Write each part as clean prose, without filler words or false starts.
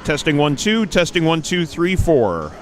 Testing 1 2, testing 1 2 3 4.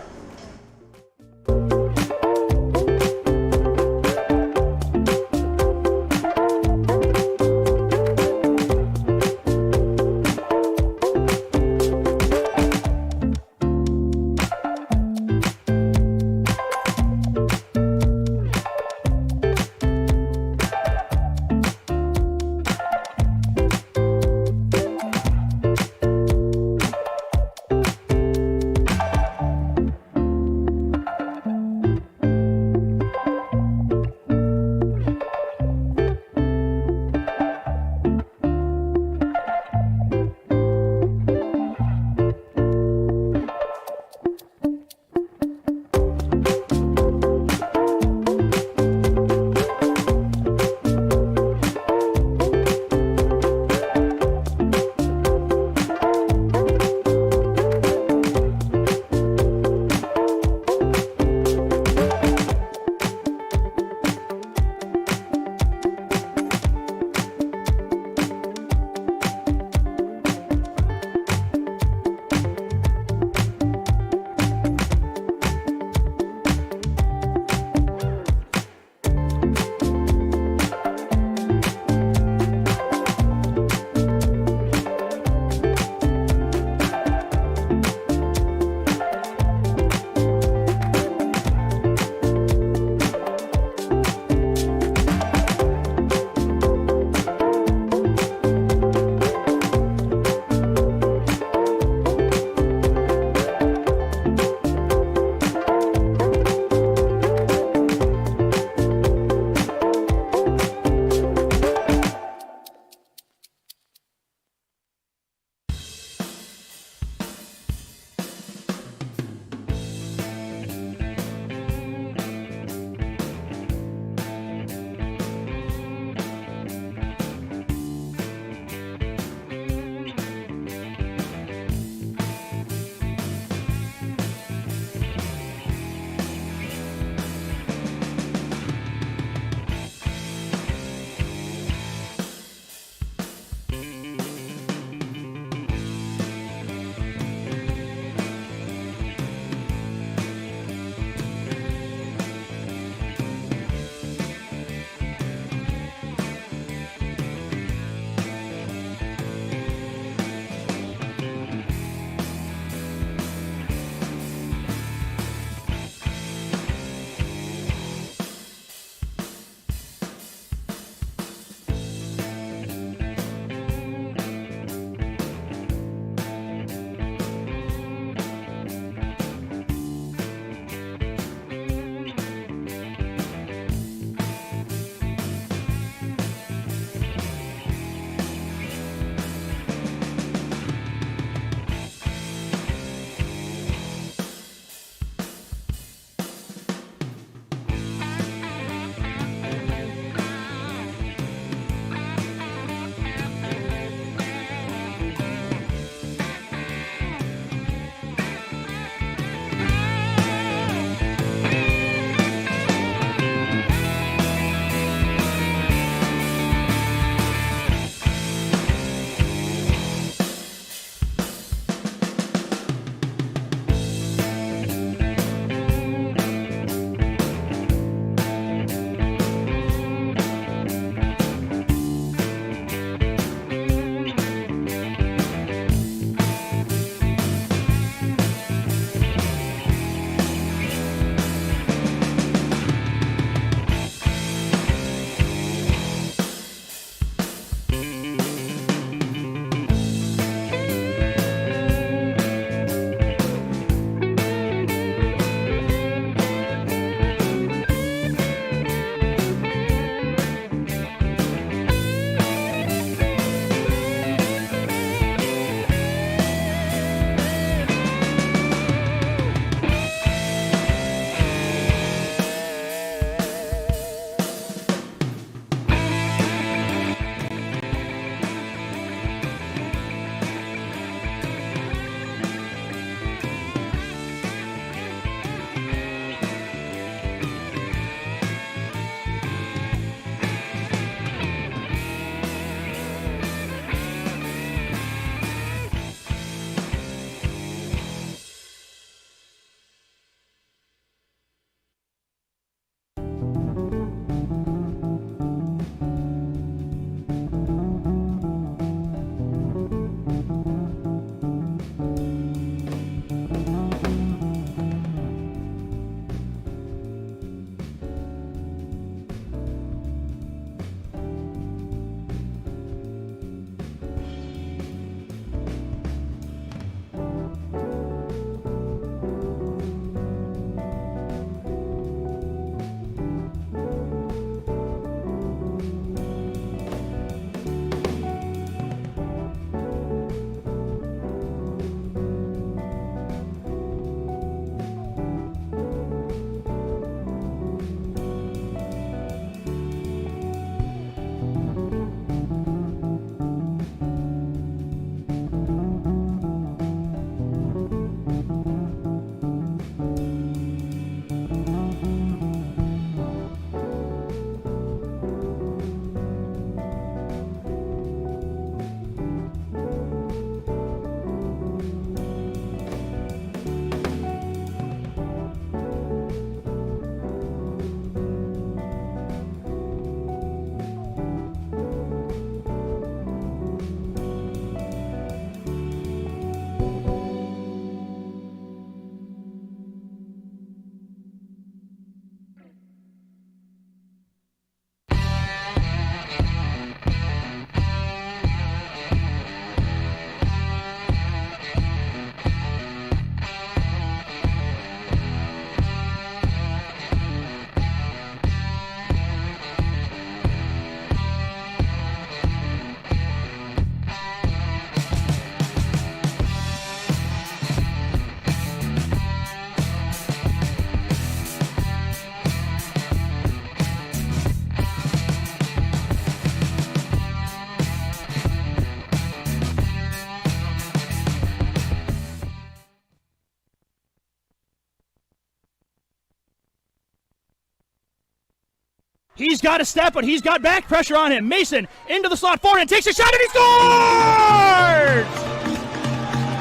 He's got a step, but he's got back pressure on him. Mason into the slot forward and takes a shot, and he scores!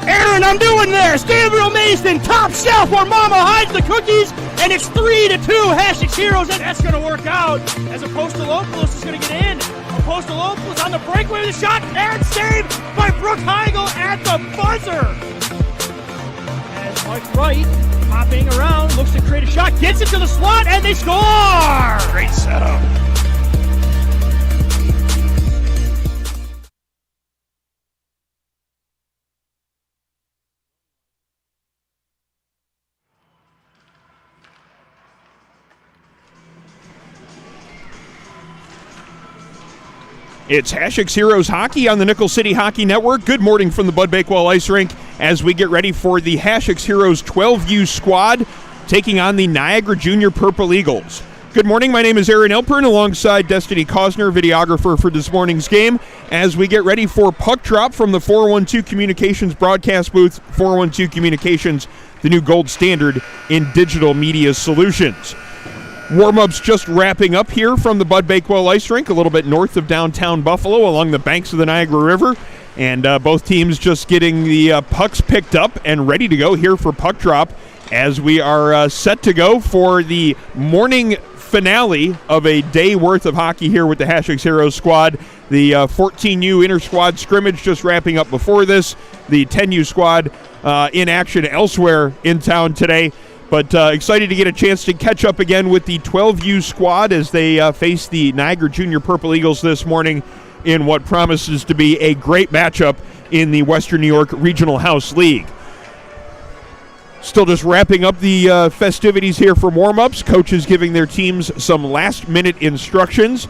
Aaron, I'm doing this. Gabriel Mason, top shelf where Mama hides the cookies, and it's 3-2 Hasek Heroes, and that's going to work out as Apostolopoulos is going to get in. Apostolopoulos on the breakaway with a shot, and saved by Brooke Heigl at the buzzer. As Mike Wright, hopping around, looks to create a shot, gets it to the slot, and they score! Great setup. It's Hasek's Heroes Hockey on the Nickel City Hockey Network. Good morning from the Bud Bakewell Ice Rink as we get ready for the Hasek's Heroes 12U squad taking on the Niagara Junior Purple Eagles. Good morning, my name is Aaron Elpern alongside Destiny Cosner, videographer for this morning's game, as we get ready for puck drop from the 412 Communications broadcast booth. 412 Communications, the new gold standard in digital media solutions. Warm-ups just wrapping up here from the Bud Bakewell Ice Rink, a little bit north of downtown Buffalo along the banks of the Niagara River. And both teams just getting the pucks picked up and ready to go here for puck drop as we are set to go for the morning finale of a day worth of hockey here with the Hasek's Heroes squad. The 14U inter-squad scrimmage just wrapping up before this. The 10U squad in action elsewhere in town today. But excited to get a chance to catch up again with the 12U squad as they face the Niagara Junior Purple Eagles this morning in what promises to be a great matchup in the Western New York Regional House League. Still just wrapping up the festivities here for warm-ups. Coaches giving their teams some last-minute instructions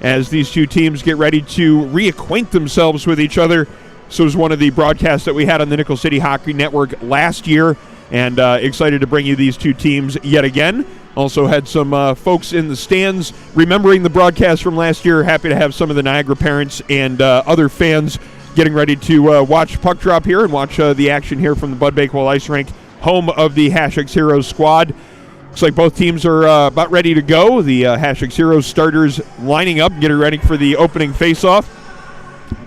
as these two teams get ready to reacquaint themselves with each other. So it was one of the broadcasts that we had on the Nickel City Hockey Network last year. And excited to bring you these two teams yet again. Also had some folks in the stands remembering the broadcast from last year. Happy to have some of the Niagara parents and other fans getting ready to watch puck drop here and watch the action here from the Bud Bakewell Ice Rink, home of the Hasek's Heroes squad. Looks like both teams are about ready to go. The Hasek's Heroes starters lining up, getting ready for the opening face-off.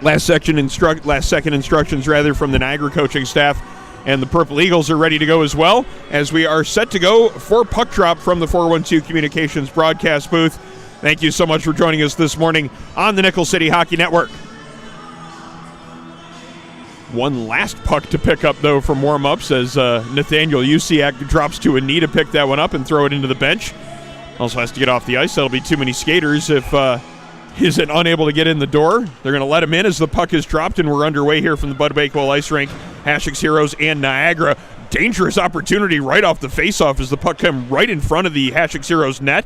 Last second instructions from the Niagara coaching staff. And the Purple Eagles are ready to go as well as we are set to go for puck drop from the 412 Communications broadcast booth. Thank you so much for joining us this morning on the Nickel City Hockey Network. One last puck to pick up, though, from warm-ups as Nathaniel Usiak drops to a knee to pick that one up and throw it into the bench. Also has to get off the ice. That'll be too many skaters if he's unable to get in the door. They're going to let him in as the puck is dropped, and we're underway here from the Bud Bakewell Ice Rink. Hasek's Heroes and Niagara. Dangerous opportunity right off the faceoff as the puck came right in front of the Hasek's Heroes net.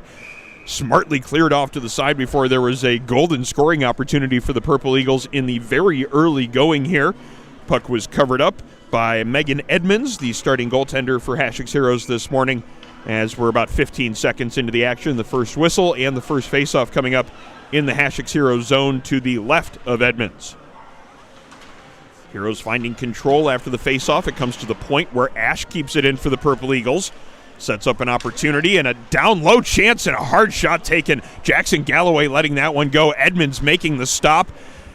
Smartly cleared off to the side before there was a golden scoring opportunity for the Purple Eagles in the very early going here. Puck was covered up by Megan Edmonds, the starting goaltender for Hasek's Heroes this morning, as we're about 15 seconds into the action. The first whistle and the first faceoff coming up in the Hasek's Heroes zone to the left of Edmonds. Heroes finding control after the faceoff. It comes to the point where Ash keeps it in for the Purple Eagles. Sets up an opportunity and a down low chance and a hard shot taken. Jackson Galloway letting that one go. Edmonds making the stop.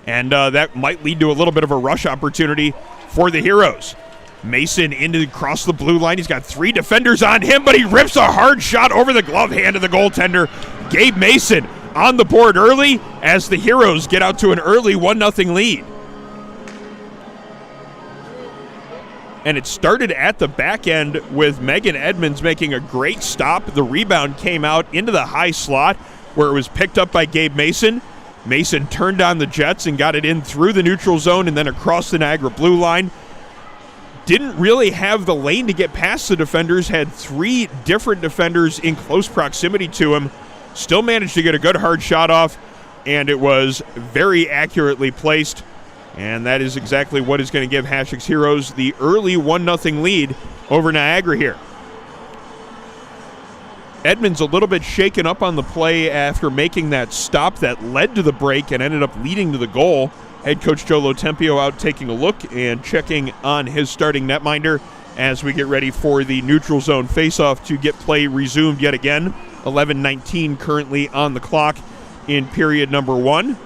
And that might lead to a little bit of a rush opportunity for the Heroes. Mason across the blue line. He's got three defenders on him, but he rips a hard shot over the glove hand of the goaltender. Gabe Mason on the board early as the Heroes get out to an early 1-0 lead. And it started at the back end with Megan Edmonds making a great stop. The rebound came out into the high slot where it was picked up by Gabe Mason. Mason turned on the Jets and got it in through the neutral zone and then across the Niagara blue line. Didn't really have the lane to get past the defenders. Had three different defenders in close proximity to him. Still managed to get a good hard shot off, and it was very accurately placed. And that is exactly what is going to give Hasek's Heroes the early 1-0 lead over Niagara here. Edmonds a little bit shaken up on the play after making that stop that led to the break and ended up leading to the goal. Head coach Joe Lotempio out taking a look and checking on his starting netminder as we get ready for the neutral zone faceoff to get play resumed yet again 11:19 currently on the clock in period number 1.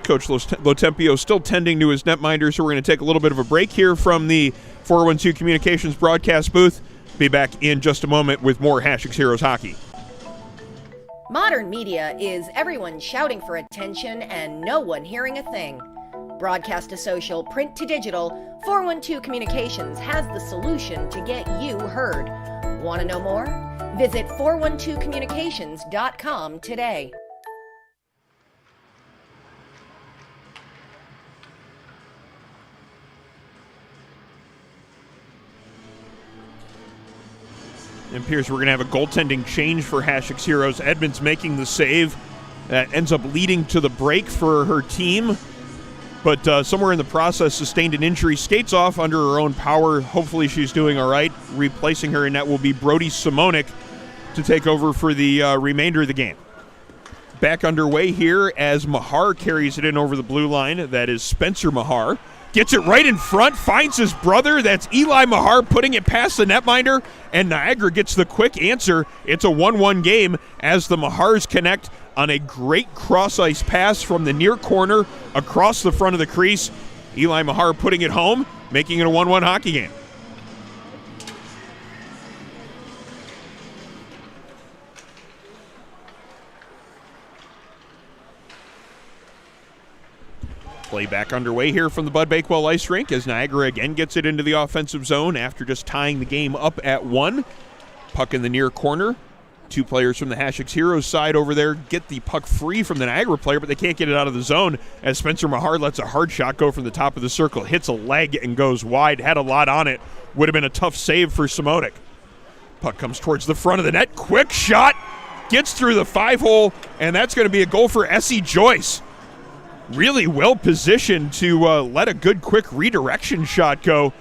Coach Lotempio still tending to his netminder, so we're going to take a little bit of a break here from the 412 Communications broadcast booth. Be back in just a moment with more Hasek Heroes hockey. Modern media is everyone shouting for attention and no one hearing a thing. Broadcast to social, print to digital, 412 Communications has the solution to get you heard. Want to know more? Visit 412communications.com today. It appears we're going to have a goaltending change for Hasek Heroes. Edmonds making the save. That ends up leading to the break for her team. But somewhere in the process, sustained an injury. Skates off under her own power. Hopefully she's doing all right. Replacing her in net will be Brody Simonik to take over for the remainder of the game. Back underway here as Mahar carries it in over the blue line. That is Spencer Mahar. Gets it right in front, finds his brother. That's Eli Mahar putting it past the netminder, and Niagara gets the quick answer. It's a 1-1 game as the Mahars connect on a great cross-ice pass from the near corner across the front of the crease. Eli Mahar putting it home, making it a 1-1 hockey game. Play back underway here from the Bud Bakewell Ice Rink as Niagara again gets it into the offensive zone after just tying the game up at 1. Puck in the near corner. 2 players from the Hasek Heroes side over there get the puck free from the Niagara player, but they can't get it out of the zone as Spencer Mahar lets a hard shot go from the top of the circle, hits a leg and goes wide. Had a lot on it. Would have been a tough save for Simonik. Puck comes towards the front of the net. Quick shot. Gets through the 5-hole, and that's going to be a goal for Essie Joyce. Really well positioned to let a good quick redirection shot go.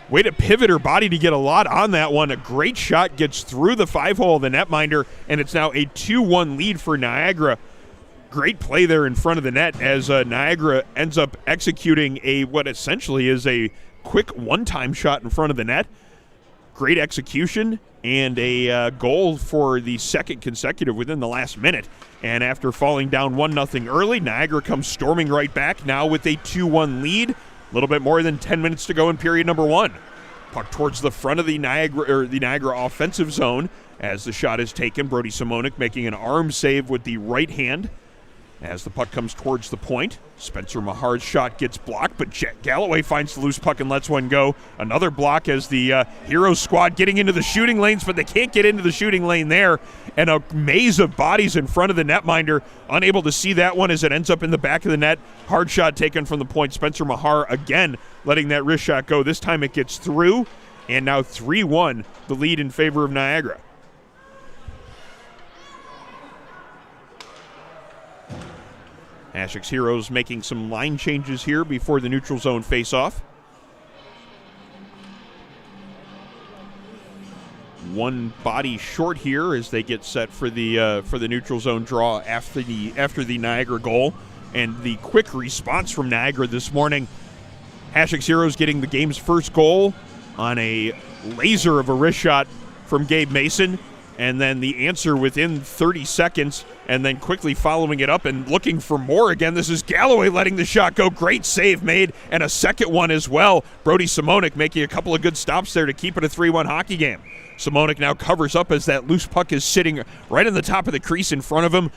Way to pivot her body to get a lot on that one. A great shot gets through the 5-hole of the netminder, and it's now a 2-1 lead for Niagara. Great play there in front of the net as Niagara ends up executing what essentially is a quick one-time shot in front of the net. Great execution and a goal for the second consecutive within the last minute. And after falling down 1-0 early, Niagara comes storming right back now with a 2-1 lead. A little bit more than 10 minutes to go in period number 1. Puck towards the front of the Niagara offensive zone as the shot is taken. Brody Simonik making an arm save with the right hand as the puck comes towards the point. Spencer Mahar's shot gets blocked, but Galloway finds the loose puck and lets one go. Another block as the Heroes squad getting into the shooting lanes, but they can't get into the shooting lane there. And a maze of bodies in front of the netminder. Unable to see that one as it ends up in the back of the net. Hard shot taken from the point. Spencer Mahar again letting that wrist shot go. This time it gets through, and now 3-1, the lead in favor of Niagara. Hasek Heroes making some line changes here before the neutral zone face-off. One body short here as they get set for the neutral zone draw after the Niagara goal, and the quick response from Niagara this morning. Hasek Heroes getting the game's first goal on a laser of a wrist shot from Gabe Mason, and then the answer within 30 seconds, and then quickly following it up and looking for more again. This is Galloway letting the shot go. Great save made, and a second one as well. Brody Simonik making a couple of good stops there to keep it a 3-1 hockey game. Simonik now covers up as that loose puck is sitting right on the top of the crease in front of him.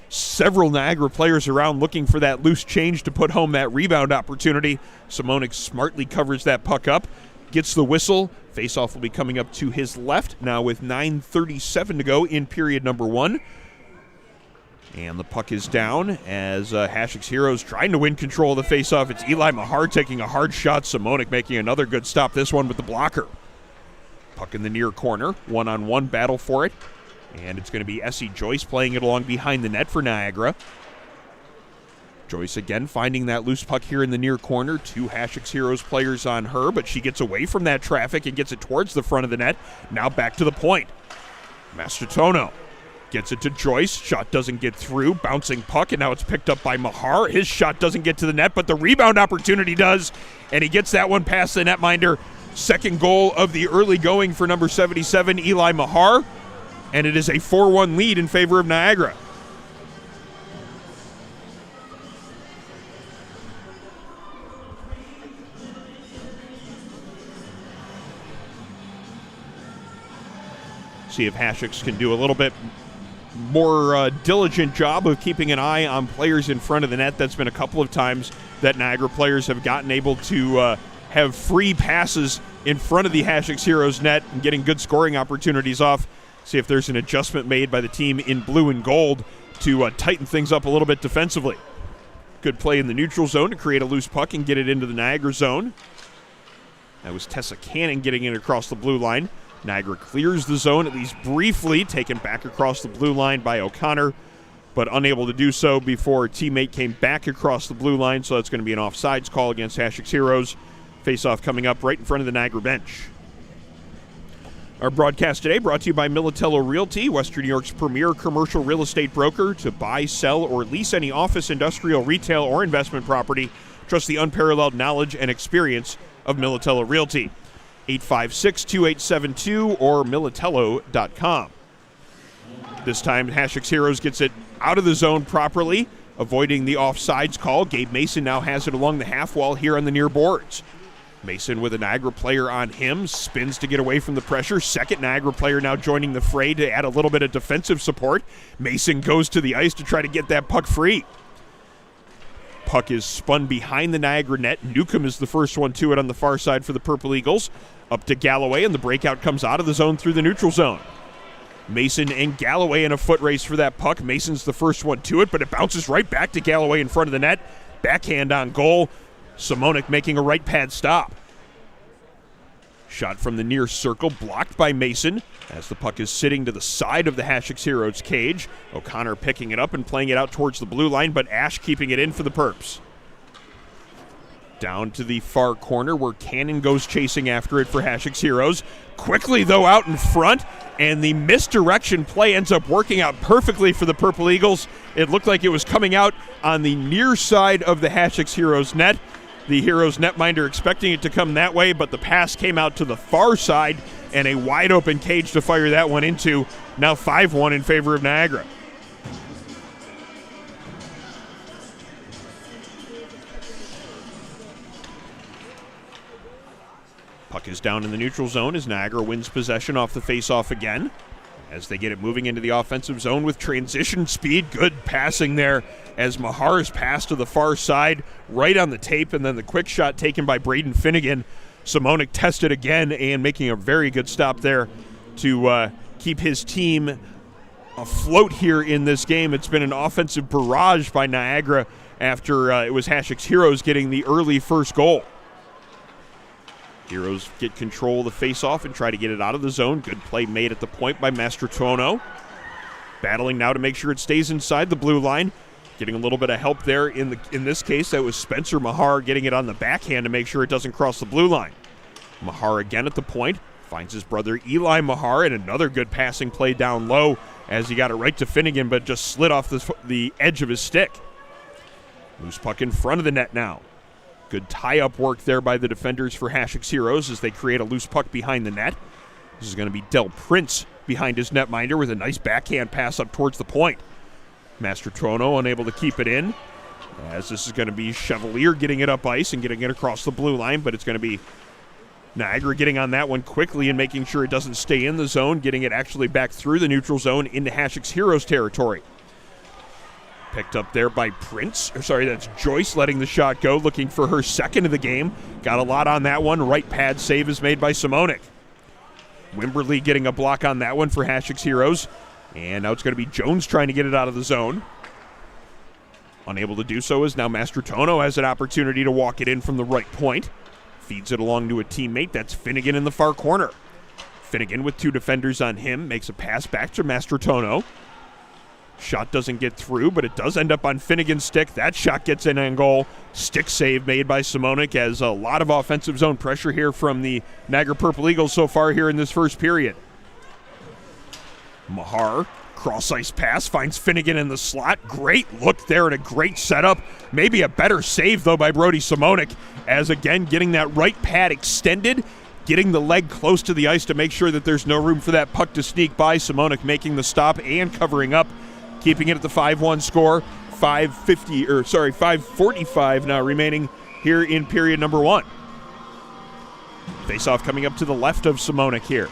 Several Niagara players around looking for that loose change to put home that rebound opportunity. Simonik smartly covers that puck up, gets the whistle. Faceoff will be coming up to his left now with 9:37 to go in period number 1. And the puck is down as Hasek Heroes trying to win control of the faceoff. It's Eli Mahar taking a hard shot. Simonik making another good stop, this one with the blocker. Puck in the near corner, one-on-one battle for it. And it's going to be Essie Joyce playing it along behind the net for Niagara. Joyce again finding that loose puck here in the near corner. 2 Hasek Heroes players on her, but she gets away from that traffic and gets it towards the front of the net. Now back to the point. Mastratono gets it to Joyce. Shot doesn't get through. Bouncing puck, and now it's picked up by Mahar. His shot doesn't get to the net, but the rebound opportunity does, and he gets that one past the netminder. second goal of the early going for number 77, Eli Mahar, and it is a 4-1 lead in favor of Niagara. See if Hasek can do a little bit more diligent job of keeping an eye on players in front of the net. That's been a couple of times that Niagara players have gotten able to have free passes in front of the Hasek Heroes net and getting good scoring opportunities off. See if there's an adjustment made by the team in blue and gold to tighten things up a little bit defensively. Good play in the neutral zone to create a loose puck and get it into the Niagara zone. That was Tessa Cannon getting it across the blue line. Niagara clears the zone, at least briefly, taken back across the blue line by O'Connor, but unable to do so before a teammate came back across the blue line, so that's going to be an offsides call against Hasek Heroes. Face-off coming up right in front of the Niagara bench. Our broadcast today brought to you by Militello Realty, Western New York's premier commercial real estate broker. To buy, sell, or lease any office, industrial, retail, or investment property, trust the unparalleled knowledge and experience of Militello Realty. 856-2872 or militello.com. This time, Hasek Heroes gets it out of the zone properly, avoiding the offsides call. Gabe Mason now has it along the half wall here on the near boards. Mason with a Niagara player on him, spins to get away from the pressure. Second Niagara player now joining the fray to add a little bit of defensive support. Mason goes to the ice to try to get that puck free. Puck is spun behind the Niagara net. Newcomb is the first one to it on the far side for the Purple Eagles. Up to Galloway, and the breakout comes out of the zone through the neutral zone. Mason and Galloway in a foot race for that puck. Mason's the first one to it, but it bounces right back to Galloway in front of the net. Backhand on goal. Simonik making a right pad stop. Shot from the near circle, blocked by Mason as the puck is sitting to the side of the Hasek Heroes cage. O'Connor picking it up and playing it out towards the blue line, but Ash keeping it in for the Perps. Down to the far corner where Cannon goes chasing after it for Hasek Heroes. Quickly, though, out in front, and the misdirection play ends up working out perfectly for the Purple Eagles. It looked like it was coming out on the near side of the Hasek Heroes net. The Heroes netminder expecting it to come that way, but the pass came out to the far side, and a wide open cage to fire that one into. Now 5-1 in favor of Niagara. Puck is down in the neutral zone as Niagara wins possession off the face-off again. As they get it moving into the offensive zone with transition speed. Good passing there as Mahar's pass to the far side, right on the tape, and then the quick shot taken by Braden Finnegan. Simonik tested again and making a very good stop there to keep his team afloat here in this game. It's been an offensive barrage by Niagara after it was Hasek Heroes getting the early first goal. Heroes get control of the face-off and try to get it out of the zone. Good play made at the point by Mastrotono. Battling now to make sure it stays inside the blue line. Getting a little bit of help there. In this case, that was Spencer Mahar getting it on the backhand to make sure it doesn't cross the blue line. Mahar again at the point. Finds his brother Eli Mahar, and another good passing play down low as he got it right to Finnegan, but just slid off the edge of his stick. Loose puck in front of the net now. Good tie-up work there by the defenders for Hasek Heroes as they create a loose puck behind the net. This is going to be Del Prince behind his netminder with a nice backhand pass up towards the point. Mastrotono unable to keep it in, as this is going to be Chevalier getting it up ice and getting it across the blue line, but it's going to be Niagara getting on that one quickly and making sure it doesn't stay in the zone, getting it actually back through the neutral zone into Hasek Heroes territory. Picked up there by Prince. That's Joyce letting the shot go, looking for her second of the game. Got a lot on that one. Right pad save is made by Simonik. Wimberly getting a block on that one for Hasek Heroes. And now it's going to be Jones trying to get it out of the zone. Unable to do so as now Mastrotono has an opportunity to walk it in from the right point. Feeds it along to a teammate. That's Finnegan in the far corner. Finnegan with two defenders on him makes a pass back to Mastrotono. Shot doesn't get through, but it does end up on Finnegan's stick. That shot gets in on goal. Stick save made by Simonik, as a lot of offensive zone pressure here from the Niagara Purple Eagles so far here in this first period. Mahar, cross-ice pass, finds Finnegan in the slot. Great look there and a great setup. Maybe a better save, though, by Brody Simonik, as again getting that right pad extended, getting the leg close to the ice to make sure that there's no room for that puck to sneak by. Simonik making the stop and covering up, keeping it at the 5-1 score. 5:45 now remaining here in period number 1. Face-off coming up to the left of Simonik here.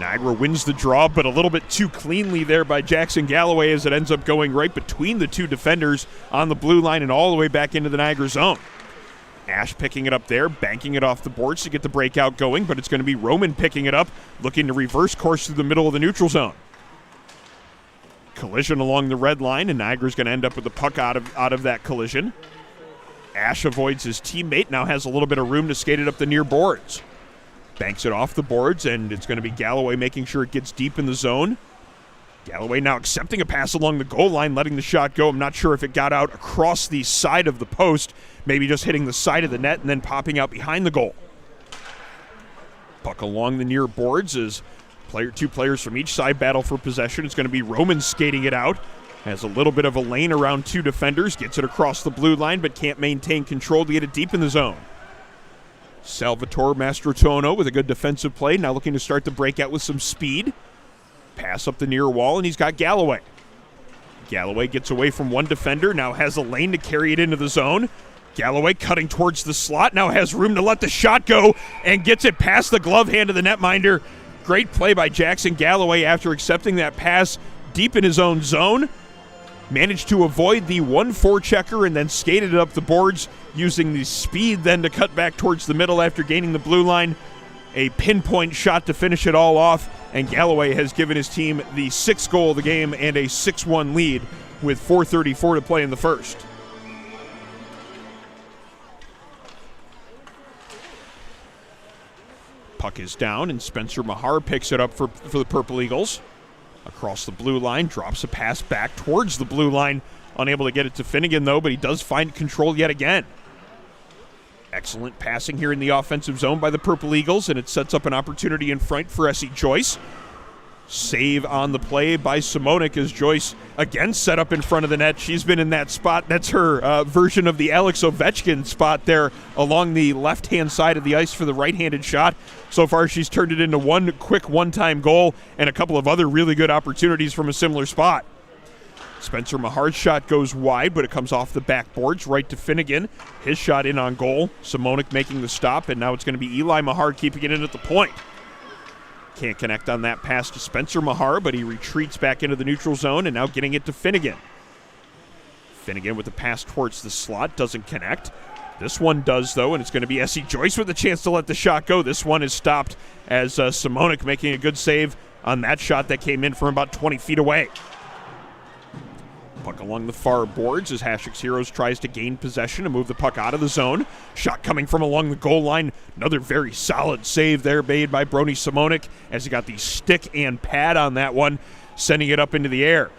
Niagara wins the draw, but a little bit too cleanly there by Jackson Galloway as it ends up going right between the two defenders on the blue line and all the way back into the Niagara zone. Ash picking it up there, banking it off the boards to get the breakout going, but it's going to be Roman picking it up, looking to reverse course through the middle of the neutral zone. Collision along the red line, and Niagara's going to end up with the puck out of that collision. Ash avoids his teammate, now has a little bit of room to skate it up the near boards. Banks it off the boards, and it's going to be Galloway making sure it gets deep in the zone. Galloway now accepting a pass along the goal line, letting the shot go. I'm not sure if it got out across the side of the post, maybe just hitting the side of the net and then popping out behind the goal. Puck along the near boards as two players from each side battle for possession. It's going to be Roman skating it out. Has a little bit of a lane around two defenders, gets it across the blue line, but can't maintain control to get it deep in the zone. Salvatore Mastrotono with a good defensive play, now looking to start the breakout with some speed. Pass up the near wall, and he's got Galloway. Galloway gets away from one defender, now has a lane to carry it into the zone. Galloway cutting towards the slot, now has room to let the shot go, and gets it past the glove hand of the netminder. Great play by Jackson Galloway after accepting that pass deep in his own zone. Managed to avoid the 1-4 checker and then skated it up the boards, using the speed then to cut back towards the middle after gaining the blue line. A pinpoint shot to finish it all off, and Galloway has given his team the 6th goal of the game and a 6-1 lead with 4:34 to play in the first. Puck is down, and Spencer Mahar picks it up for the Purple Eagles. Across the blue line, drops a pass back towards the blue line. Unable to get it to Finnegan, though, but he does find control yet again. Excellent passing here in the offensive zone by the Purple Eagles, and it sets up an opportunity in front for Essie Joyce. Save on the play by Simonik as Joyce again set up in front of the net. She's been in that spot. That's her version of the Alex Ovechkin spot there along the left-hand side of the ice for the right-handed shot. So far, she's turned it into one quick one-time goal and a couple of other really good opportunities from a similar spot. Spencer Mahar's shot goes wide, but it comes off the backboards right to Finnegan. His shot in on goal. Simonik making the stop, and now it's going to be Eli Mahar keeping it in at the point. Can't connect on that pass to Spencer Mahar, but he retreats back into the neutral zone and now getting it to Finnegan. Finnegan with the pass towards the slot, doesn't connect. This one does, though, and it's going to be Essie Joyce with a chance to let the shot go. This one is stopped as Simonik making a good save on that shot that came in from about 20 feet away. Puck along the far boards as Hasek's Heroes tries to gain possession and move the puck out of the zone. Shot coming from along the goal line. Another very solid save there made by Brony Simonik as he got the stick and pad on that one, sending it up into the air.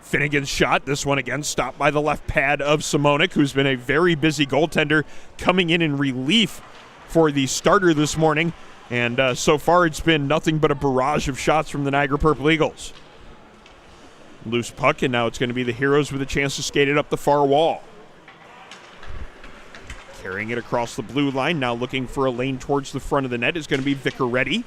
Finnegan's shot, this one again stopped by the left pad of Simonik, who's been a very busy goaltender, coming in relief for the starter this morning. And so far it's been nothing but a barrage of shots from the Niagara Purple Eagles. Loose puck, and now it's going to be the Heroes with a chance to skate it up the far wall. Carrying it across the blue line, now looking for a lane towards the front of the net is going to be Vicaretti.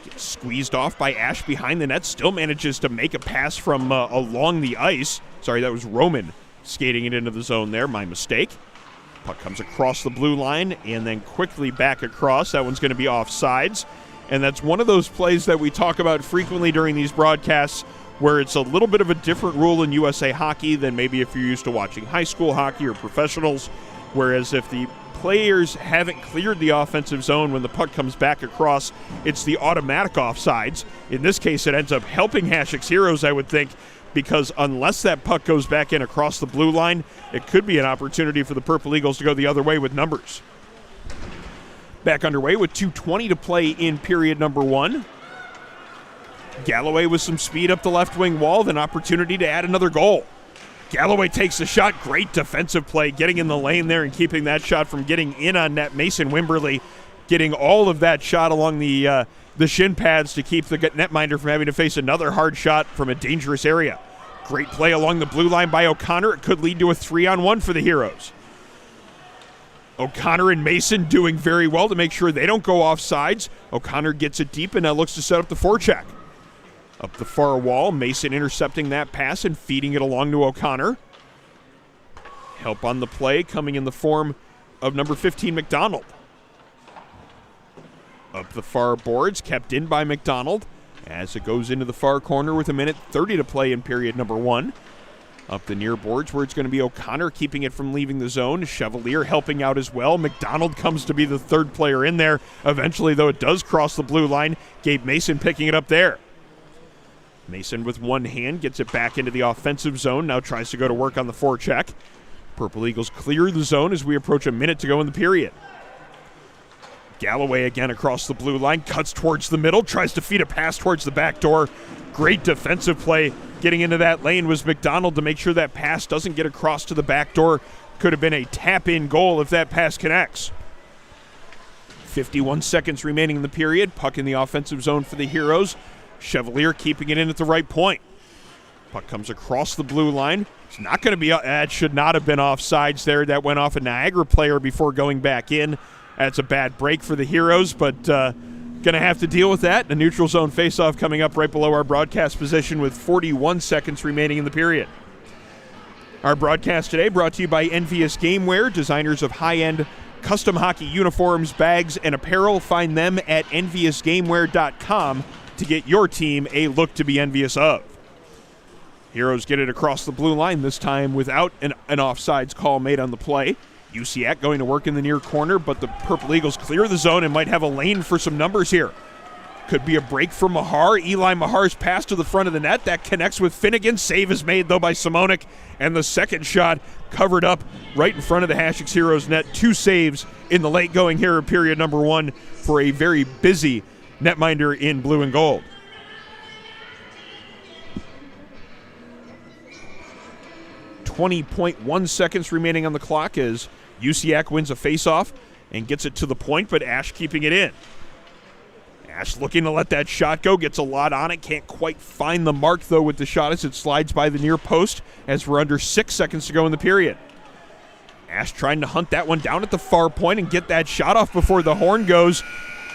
Gets squeezed off by Ash behind the net, still manages to make a pass from along the ice. Sorry, that was Roman skating it into the zone there, my mistake. Puck comes across the blue line and then quickly back across. That one's going to be offsides. And that's one of those plays that we talk about frequently during these broadcasts, where it's a little bit of a different rule in USA hockey than maybe if you're used to watching high school hockey or professionals, whereas if the players haven't cleared the offensive zone when the puck comes back across, it's the automatic offsides. In this case, it ends up helping Hasek's Heroes, I would think, because unless that puck goes back in across the blue line, it could be an opportunity for the Purple Eagles to go the other way with numbers. Back underway with 2:20 to play in period number 1. Galloway with some speed up the left wing wall, then opportunity to add another goal. Galloway takes the shot, great defensive play, getting in the lane there and keeping that shot from getting in on net. Mason Wimberly getting all of that shot along the shin pads to keep the netminder from having to face another hard shot from a dangerous area. Great play along the blue line by O'Connor. It could lead to a 3-on-1 for the Heroes. O'Connor and Mason doing very well to make sure they don't go off sides. O'Connor gets it deep and now looks to set up the forecheck. Up the far wall, Mason intercepting that pass and feeding it along to O'Connor. Help on the play coming in the form of number 15, McDonald. Up the far boards, kept in by McDonald as it goes into the far corner with 1:30 to play in period number 1. Up the near boards where it's going to be O'Connor keeping it from leaving the zone. Chevalier helping out as well. McDonald comes to be the third player in there. Eventually, though, it does cross the blue line. Gabe Mason picking it up there. Mason with one hand gets it back into the offensive zone. Now tries to go to work on the forecheck. Purple Eagles clear the zone as we approach a minute to go in the period. Galloway again across the blue line, cuts towards the middle, tries to feed a pass towards the back door. Great defensive play getting into that lane was McDonald to make sure that pass doesn't get across to the back door. Could have been a tap-in goal if that pass connects. 51 seconds remaining in the period. Puck in the offensive zone for the Heroes. Chevalier keeping it in at the right point. Puck comes across the blue line. It's not going to be, that should not have been offsides there. That went off a Niagara player before going back in. That's a bad break for the Heroes, but going to have to deal with that. A neutral zone faceoff coming up right below our broadcast position with 41 seconds remaining in the period. Our broadcast today brought to you by Envious Gameware, designers of high-end custom hockey uniforms, bags, and apparel. Find them at enviousgameware.com to get your team a look to be envious of. Heroes get it across the blue line, this time without an offsides call made on the play. Usiak going to work in the near corner, but the Purple Eagles clear the zone and might have a lane for some numbers here. Could be a break for Mahar. Eli Mahar's pass to the front of the net. That connects with Finnegan. Save is made, though, by Simonik. And the second shot covered up right in front of the Hasek Heroes net. 2 saves in the late going here in period number 1 for a very busy netminder in blue and gold. .1 seconds remaining on the clock as Usiak wins a faceoff and gets it to the point, but Ash keeping it in. Ash looking to let that shot go, gets a lot on it, can't quite find the mark, though, with the shot as it slides by the near post as we're under 6 seconds to go in the period. Ash trying to hunt that one down at the far point and get that shot off before the horn goes.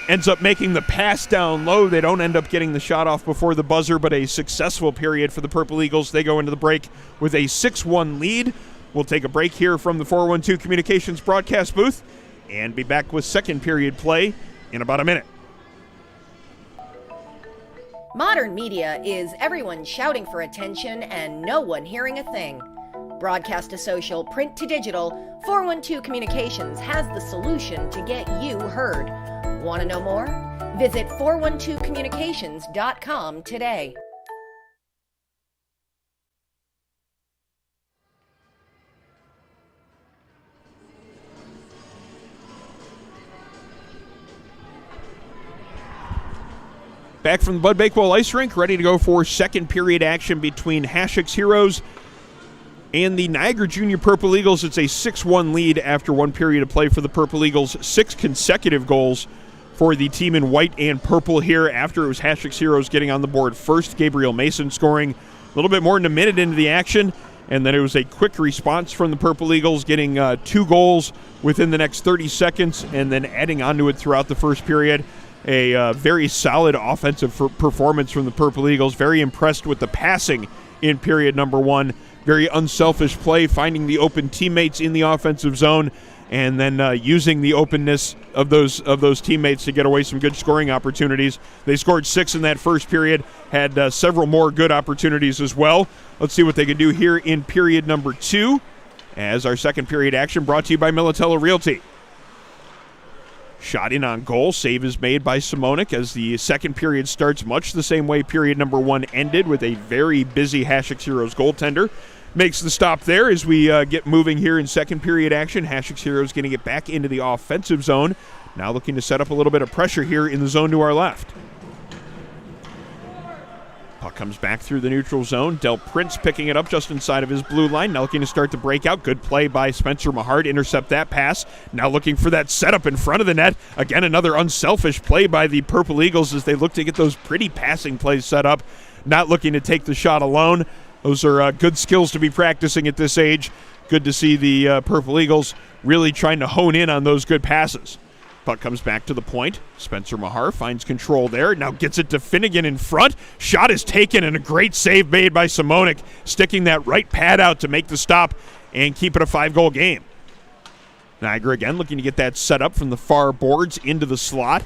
Ends up making the pass down low. They don't end up getting the shot off before the buzzer, but a successful period for the Purple Eagles. They go into the break with a 6-1 lead. We'll take a break here from the 412 Communications broadcast booth and be back with second period play in about a minute. Modern media is everyone shouting for attention and no one hearing a thing. Broadcast to social, print to digital, 412 Communications has the solution to get you heard. Want to know more? Visit 412communications.com today. Back from the Bud Bakewell Ice Rink, ready to go for second period action between Hasek's Heroes and the Niagara Junior Purple Eagles. It's a 6-1 lead after 1 period of play for the Purple Eagles. 6 consecutive goals for the team in white and purple here after it was Hasek's Heroes getting on the board first. Gabriel Mason scoring a little bit more than a minute into the action, and then it was a quick response from the Purple Eagles, getting 2 goals within the next 30 seconds and then adding onto it throughout the first period. A very solid offensive performance from the Purple Eagles. Very impressed with the passing in period number 1. Very unselfish play, finding the open teammates in the offensive zone, and then using the openness of those teammates to get away some good scoring opportunities. They scored 6 in that first period, had several more good opportunities as well. Let's see what they can do here in period number 2 as our second period action brought to you by Militello Realty. Shot in on goal. Save is made by Simonik as the second period starts much the same way period number 1 ended, with a very busy Hasek's Heroes goaltender. Makes the stop there as we get moving here in second period action. Hasek's Heroes getting it back into the offensive zone. Now looking to set up a little bit of pressure here in the zone to our left. Puck comes back through the neutral zone. Del Prince picking it up just inside of his blue line. Now looking to start the breakout. Good play by Spencer Mahar to intercept that pass. Now looking for that setup in front of the net. Again, another unselfish play by the Purple Eagles as they look to get those pretty passing plays set up. Not looking to take the shot alone. Those are good skills to be practicing at this age. Good to see the Purple Eagles really trying to hone in on those good passes. Puck comes back to the point. Spencer Mahar finds control there. Now gets it to Finnegan in front. Shot is taken and a great save made by Simonik, sticking that right pad out to make the stop and keep it a 5-goal game. Niagara again looking to get that set up from the far boards into the slot.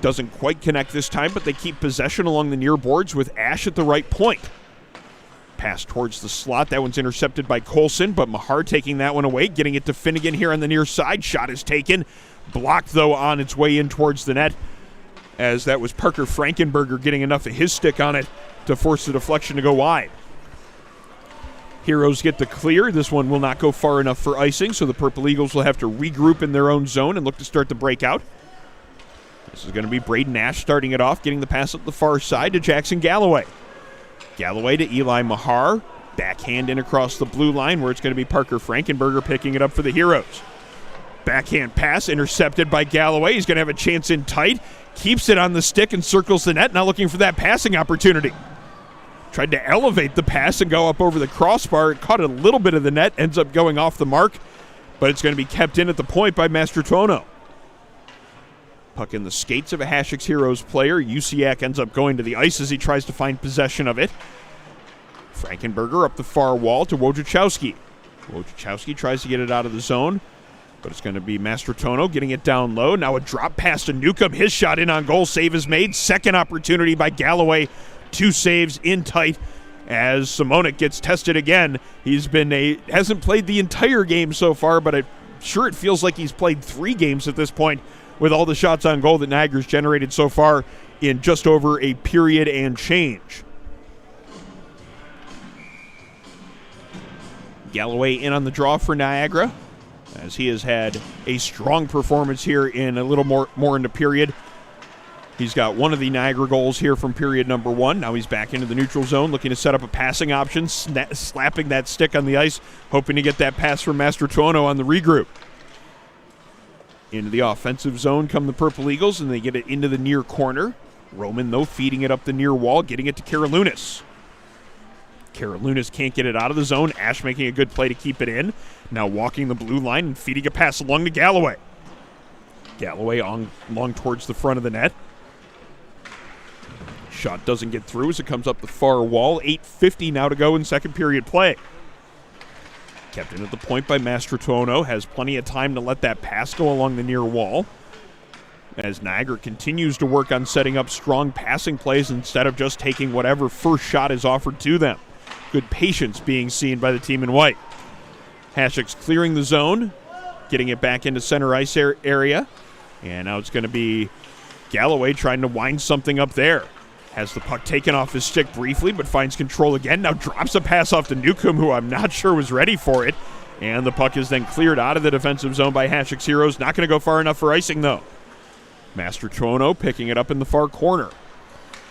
Doesn't quite connect this time, but they keep possession along the near boards with Ash at the right point. Pass towards the slot. That one's intercepted by Colson, but Mahar taking that one away, getting it to Finnegan here on the near side. Shot is taken. Blocked, though, on its way in towards the net, as that was Parker Frankenberger getting enough of his stick on it to force the deflection to go wide. Heroes get the clear. This one will not go far enough for icing, so the Purple Eagles will have to regroup in their own zone and look to start the breakout. This is going to be Braden Ash starting it off, getting the pass up the far side to Jackson Galloway. Galloway to Eli Mahar. Backhand in across the blue line, where it's going to be Parker Frankenberger picking it up for the Heroes. Backhand pass intercepted by Galloway. He's going to have a chance in tight. Keeps it on the stick and circles the net, now looking for that passing opportunity. Tried to elevate the pass and go up over the crossbar. It caught a little bit of the net, ends up going off the mark, but it's going to be kept in at the point by Mastrotono. Puck in the skates of a Hasek's Heroes player. Usiak ends up going to the ice as he tries to find possession of it. Frankenberger up the far wall to Wojciechowski. Wojciechowski tries to get it out of the zone, but it's going to be Mastrotono getting it down low. Now a drop pass to Newcomb. His shot in on goal. Save is made. Second opportunity by Galloway. 2 saves in tight as Simonik gets tested again. Hasn't played the entire game so far, but I'm sure it feels like he's played 3 games at this point with all the shots on goal that Niagara's generated so far in just over a period and change. Galloway in on the draw for Niagara, as he has had a strong performance here in a little more into period. He's got one of the Niagara goals here from period number 1. Now he's back into the neutral zone, looking to set up a passing option, slapping that stick on the ice, hoping to get that pass from Mastrotono on the regroup. Into the offensive zone come the Purple Eagles, and they get it into the near corner. Roman, though, feeding it up the near wall, getting it to Karalunas. Karalunas can't get it out of the zone. Ash making a good play to keep it in. Now walking the blue line and feeding a pass along to Galloway. Galloway along towards the front of the net. Shot doesn't get through as it comes up the far wall. 8:50 now to go in second period play. Kept in at the point by Mastrotono. Has plenty of time to let that pass go along the near wall, as Niagara continues to work on setting up strong passing plays instead of just taking whatever first shot is offered to them. Good patience being seen by the team in white. Hasek's clearing the zone, getting it back into center ice area. And now it's going to be Galloway trying to wind something up there. Has the puck taken off his stick briefly, but finds control again. Now drops a pass off to Newcomb, who I'm not sure was ready for it. And the puck is then cleared out of the defensive zone by Hasek's Heroes. Not going to go far enough for icing, though. Mastrotono picking it up in the far corner.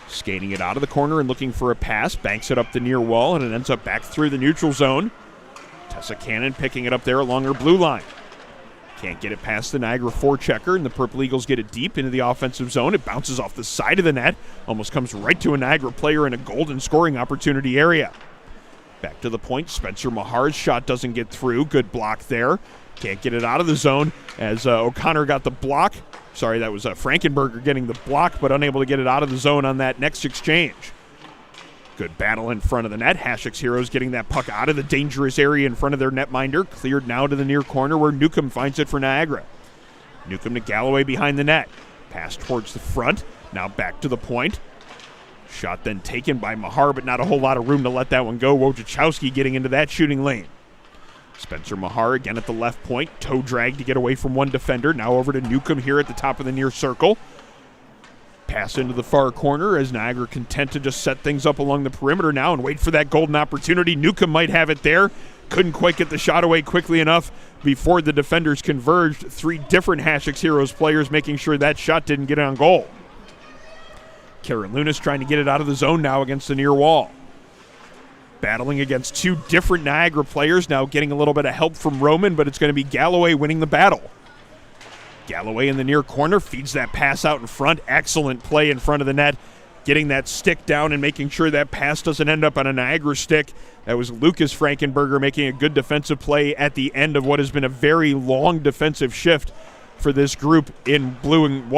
Skating it out of the corner and looking for a pass. Banks it up the near wall, and it ends up back through the neutral zone. Tessa Cannon picking it up there along her blue line. Can't get it past the Niagara forechecker, and the Purple Eagles get it deep into the offensive zone. It bounces off the side of the net. Almost comes right to a Niagara player in a golden scoring opportunity area. Back to the point. Spencer Mahar's shot doesn't get through. Good block there. Can't get it out of the zone as O'Connor got the block. Sorry, that was Frankenberger getting the block, but unable to get it out of the zone on that next exchange. Good battle in front of the net. Hasek's Heroes getting that puck out of the dangerous area in front of their netminder. Cleared now to the near corner where Newcomb finds it for Niagara. Newcomb to Galloway behind the net. Pass towards the front. Now back to the point. Shot then taken by Mahar, but not a whole lot of room to let that one go. Wojciechowski getting into that shooting lane. Spencer Mahar again at the left point. Toe drag to get away from one defender. Now over to Newcomb here at the top of the near circle. Pass into the far corner as Niagara content to just set things up along the perimeter now and wait for that golden opportunity. Newcomb might have it there. Couldn't quite get the shot away quickly enough before the defenders converged. 3 different Hasek's Heroes players making sure that shot didn't get on goal. Karalunas trying to get it out of the zone now against the near wall. Battling against 2 different Niagara players, now getting a little bit of help from Roman, but it's going to be Galloway winning the battle. Galloway in the near corner feeds that pass out in front. Excellent play in front of the net getting that stick down and making sure that pass doesn't end up on a Niagara stick. That was Lucas Frankenberger making a good defensive play at the end of what has been a very long defensive shift for this group in blue and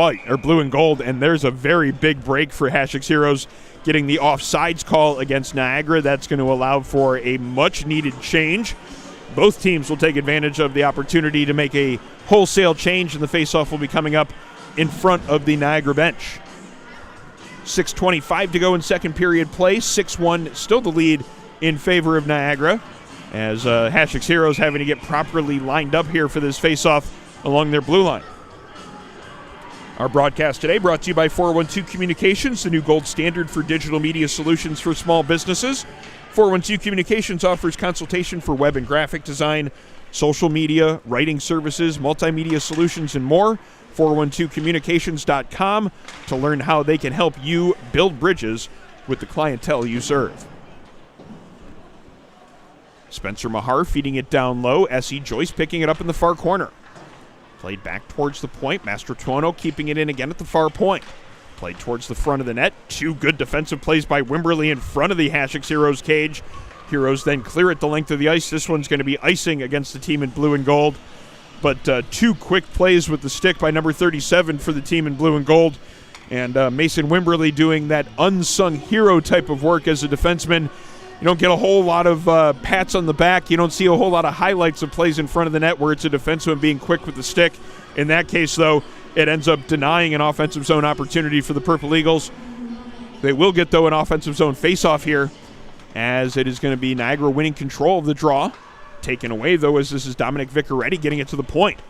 gold. And there's a very big break for Hasek's Heroes, getting the offsides call against Niagara. That's going to allow for a much-needed change. Both teams will take advantage of the opportunity to make a wholesale change, and the faceoff will be coming up in front of the Niagara bench. 6:25 to go in second period play. 6-1, still the lead in favor of Niagara, as Hasek's Heroes having to get properly lined up here for this faceoff along their blue line. Our broadcast today brought to you by 412 Communications, the new gold standard for digital media solutions for small businesses. 412 Communications offers consultation for web and graphic design, social media, writing services, multimedia solutions, and more. 412communications.com to learn how they can help you build bridges with the clientele you serve. Spencer Mahar feeding it down low. S.E. Joyce picking it up in the far corner. Played back towards the point. Mastrotuono keeping it in again at the far point. Played towards the front of the net. Two good defensive plays by Wimberly in front of the Hasek's Heroes cage. Heroes then clear it the length of the ice. This one's going to be icing against the team in blue and gold. But two quick plays with the stick by number 37 for the team in blue and gold. And Mason Wimberly doing that unsung hero type of work as a defenseman. You don't get a whole lot of pats on the back. You don't see a whole lot of highlights of plays in front of the net where it's a defenseman being quick with the stick. In that case, though, it ends up denying an offensive zone opportunity for the Purple Eagles. They will get, though, an offensive zone faceoff here, as it is going to be Niagara winning control of the draw. Taken away, though, as this is Dominic Viccaretti getting it to the point.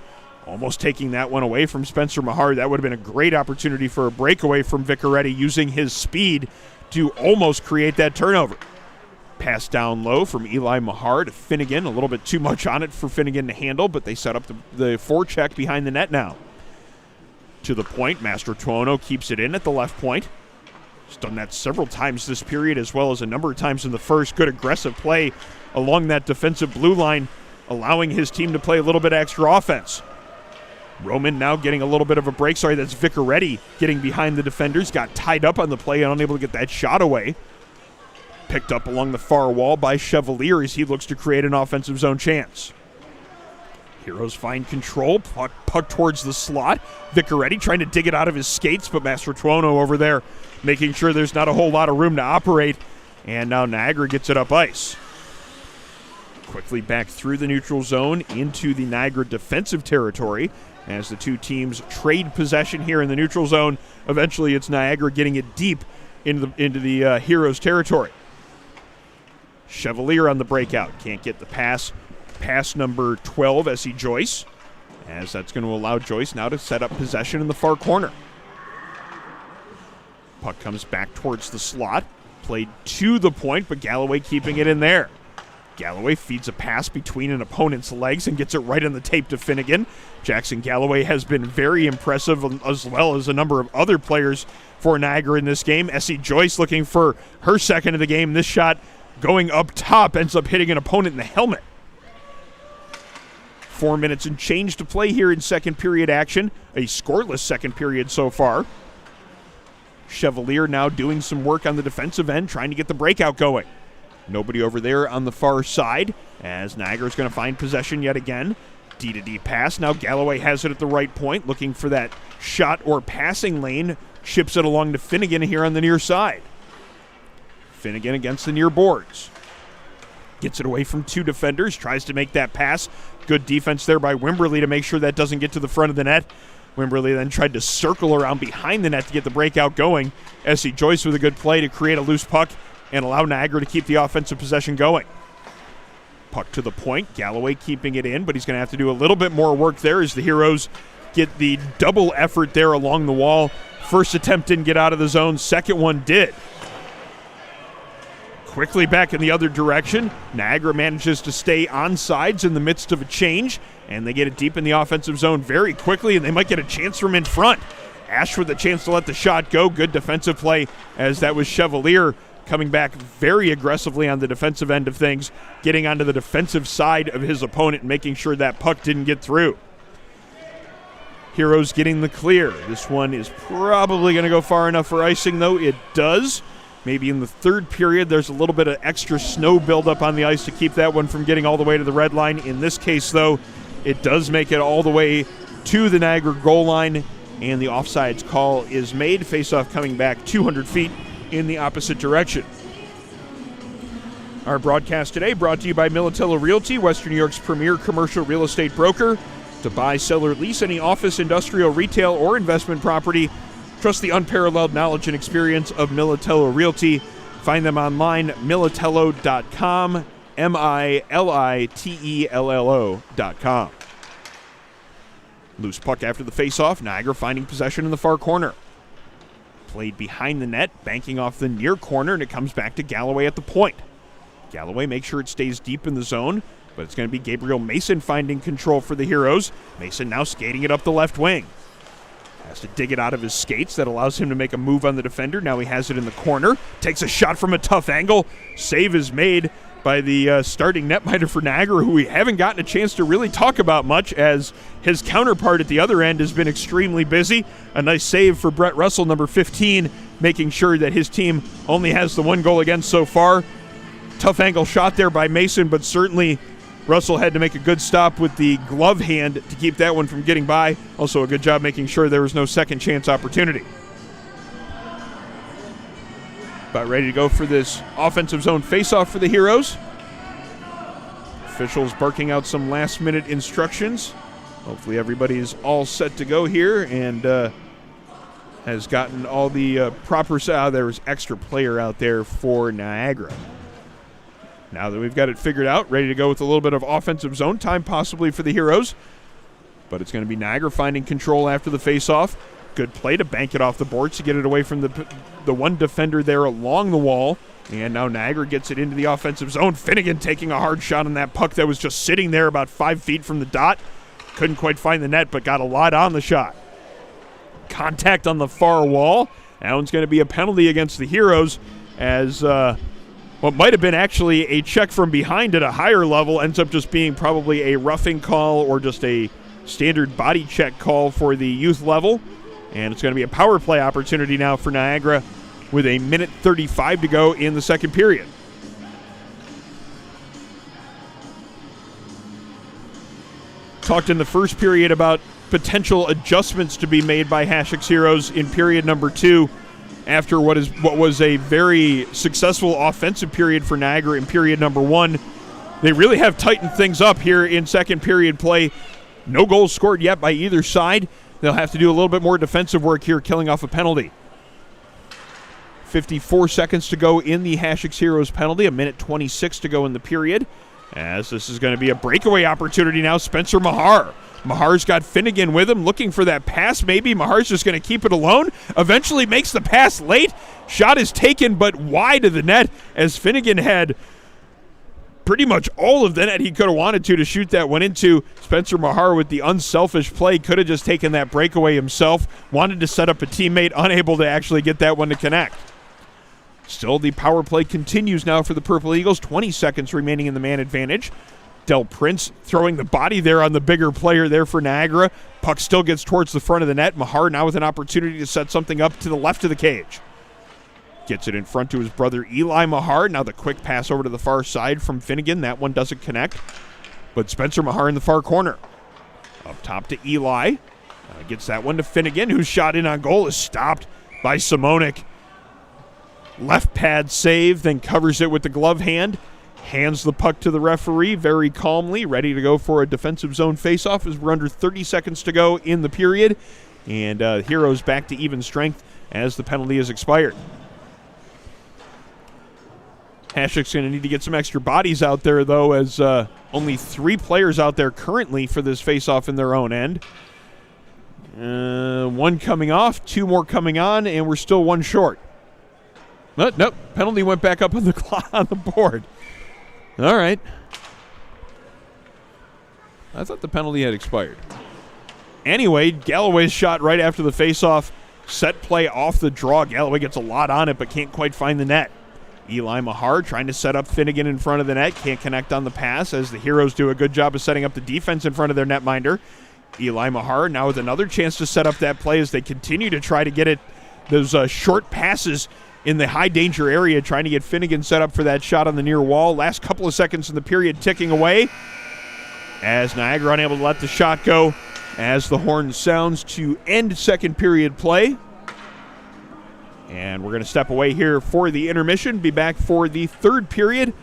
Almost taking that one away from Spencer Mahar. That would have been a great opportunity for a breakaway from Viccaretti, using his speed to almost create that turnover. Pass down low from Eli Mahar to Finnegan. A little bit too much on it for Finnegan to handle, but they set up the forecheck behind the net now. To the point, Mastrotuono keeps it in at the left point. He's done that several times this period, as well as a number of times in the first. Good aggressive play along that defensive blue line, allowing his team to play a little bit extra offense. Roman now getting a little bit of a break. Sorry, that's Viccaretti getting behind the defenders. Got tied up on the play and unable to get that shot away. Picked up along the far wall by Chevalier as he looks to create an offensive zone chance. Heroes find control. Puck towards the slot. Viccaretti trying to dig it out of his skates, but Mastrotuono over there making sure there's not a whole lot of room to operate. And now Niagara gets it up ice. Quickly back through the neutral zone into the Niagara defensive territory as the two teams trade possession here in the neutral zone. Eventually it's Niagara getting it deep into the Heroes territory. Chevalier on the breakout. Can't get the pass. Pass number 12, S.E. Joyce, as that's going to allow Joyce now to set up possession in the far corner. Puck comes back towards the slot. Played to the point, but Galloway keeping it in there. Galloway feeds a pass between an opponent's legs and gets it right on the tape to Finnegan. Jackson Galloway has been very impressive, as well as a number of other players for Niagara in this game. S.E. Joyce looking for her second of the game. This shot going up top ends up hitting an opponent in the helmet. 4 minutes and change to play here in second period action. A scoreless second period so far. Chevalier now doing some work on the defensive end, trying to get the breakout going. Nobody over there on the far side, as Niagara's going to find possession yet again. D-to-D pass. Now Galloway has it at the right point, looking for that shot or passing lane. Chips it along to Finnegan here on the near side. Finnegan against the near boards. Gets it away from two defenders, tries to make that pass. Good defense there by Wimberly to make sure that doesn't get to the front of the net. Wimberly then tried to circle around behind the net to get the breakout going. S.E. Joyce with a good play to create a loose puck and allow Niagara to keep the offensive possession going. Puck to the point. Galloway keeping it in, but he's going to have to do a little bit more work there as the Heroes get the double effort there along the wall. First attempt didn't get out of the zone. Second one did. Quickly back in the other direction. Niagara manages to stay on sides in the midst of a change, and they get it deep in the offensive zone very quickly, and they might get a chance from in front. Ash with a chance to let the shot go. Good defensive play, as that was Chevalier coming back very aggressively on the defensive end of things, getting onto the defensive side of his opponent and making sure that puck didn't get through. Heroes getting the clear. This one is probably going to go far enough for icing, though. It does. Maybe in the third period, there's a little bit of extra snow buildup on the ice to keep that one from getting all the way to the red line. In this case, though, it does make it all the way to the Niagara goal line, and the offsides call is made. Faceoff coming back 200 feet in the opposite direction. Our broadcast today brought to you by Militello Realty, Western New York's premier commercial real estate broker. To buy, sell, or lease any office, industrial, retail, or investment property, trust the unparalleled knowledge and experience of Militello Realty. Find them online, militello.com, MILITELLO.com. Loose puck after the faceoff. Niagara finding possession in the far corner. Played behind the net, banking off the near corner, and it comes back to Galloway at the point. Galloway makes sure it stays deep in the zone, but it's going to be Gabriel Mason finding control for the Heroes. Mason now skating it up the left wing. Has to dig it out of his skates. That allows him to make a move on the defender. Now he has it in the corner. Takes a shot from a tough angle. Save is made by the starting netminder for Niagara, who we haven't gotten a chance to really talk about much, as his counterpart at the other end has been extremely busy. A nice save for Brett Russell, number 15, making sure that his team only has the one goal against so far. Tough angle shot there by Mason, but certainly Russell had to make a good stop with the glove hand to keep that one from getting by. Also a good job making sure there was no second chance opportunity. About ready to go for this offensive zone faceoff for the Heroes. Officials barking out some last-minute instructions. Hopefully everybody's all set to go here and has gotten all the proper... there was extra player out there for Niagara. Now that we've got it figured out, ready to go with a little bit of offensive zone time possibly for the Heroes. But it's going to be Niagara finding control after the faceoff. Good play to bank it off the boards to get it away from the one defender there along the wall. And now Niagara gets it into the offensive zone. Finnegan taking a hard shot on that puck that was just sitting there about 5 feet from the dot. Couldn't quite find the net, but got a lot on the shot. Contact on the far wall. That one's going to be a penalty against the Heroes, as what might have been actually a check from behind at a higher level ends up just being probably a roughing call or just a standard body check call for the youth level. And it's going to be a power play opportunity now for Niagara with a minute 35 to go in the second period. Talked in the first period about potential adjustments to be made by Hasek's Heroes in period number 2. After what was a very successful offensive period for Niagara in period number 1. They really have tightened things up here in second period play. No goals scored yet by either side. They'll have to do a little bit more defensive work here, killing off a penalty. 54 seconds to go in the Hasek's Heroes penalty, a minute 26 to go in the period. As this is going to be a breakaway opportunity now, Spencer Mahar. Mahar's got Finnegan with him, looking for that pass maybe. Mahar's just going to keep it alone. Eventually makes the pass late. Shot is taken, but wide of the net, as Finnegan had pretty much all of the net he could have wanted to shoot that one into. Spencer Mahar with the unselfish play could have just taken that breakaway himself. Wanted to set up a teammate, unable to actually get that one to connect. Still, the power play continues now for the Purple Eagles. 20 seconds remaining in the man advantage. Del Prince throwing the body there on the bigger player there for Niagara. Puck still gets towards the front of the net. Mahar now with an opportunity to set something up to the left of the cage. Gets it in front to his brother Eli Mahar. Now the quick pass over to the far side from Finnegan. That one doesn't connect. But Spencer Mahar in the far corner. Up top to Eli. Gets that one to Finnegan, whose shot in on goal is stopped by Simonik. Left pad save, then covers it with the glove hand. Hands the puck to the referee very calmly, ready to go for a defensive zone faceoff as we're under 30 seconds to go in the period. And Heroes back to even strength as the penalty is expired. Hasek's going to need to get some extra bodies out there, though, as only 3 players out there currently for this faceoff in their own end. 1 coming off, 2 more coming on, and we're still 1 short. Nope, penalty went back up on the board. All right. I thought the penalty had expired. Anyway, Galloway's shot right after the faceoff. Set play off the draw. Galloway gets a lot on it, but can't quite find the net. Eli Mahar trying to set up Finnegan in front of the net. Can't connect on the pass as the Heroes do a good job of setting up the defense in front of their netminder. Eli Mahar now with another chance to set up that play as they continue to try to get those short passes in the high danger area, trying to get Finnegan set up for that shot on the near wall. Last couple of seconds in the period ticking away as Niagara unable to let the shot go as the horn sounds to end second period play. And we're going to step away here for the intermission, be back for the third period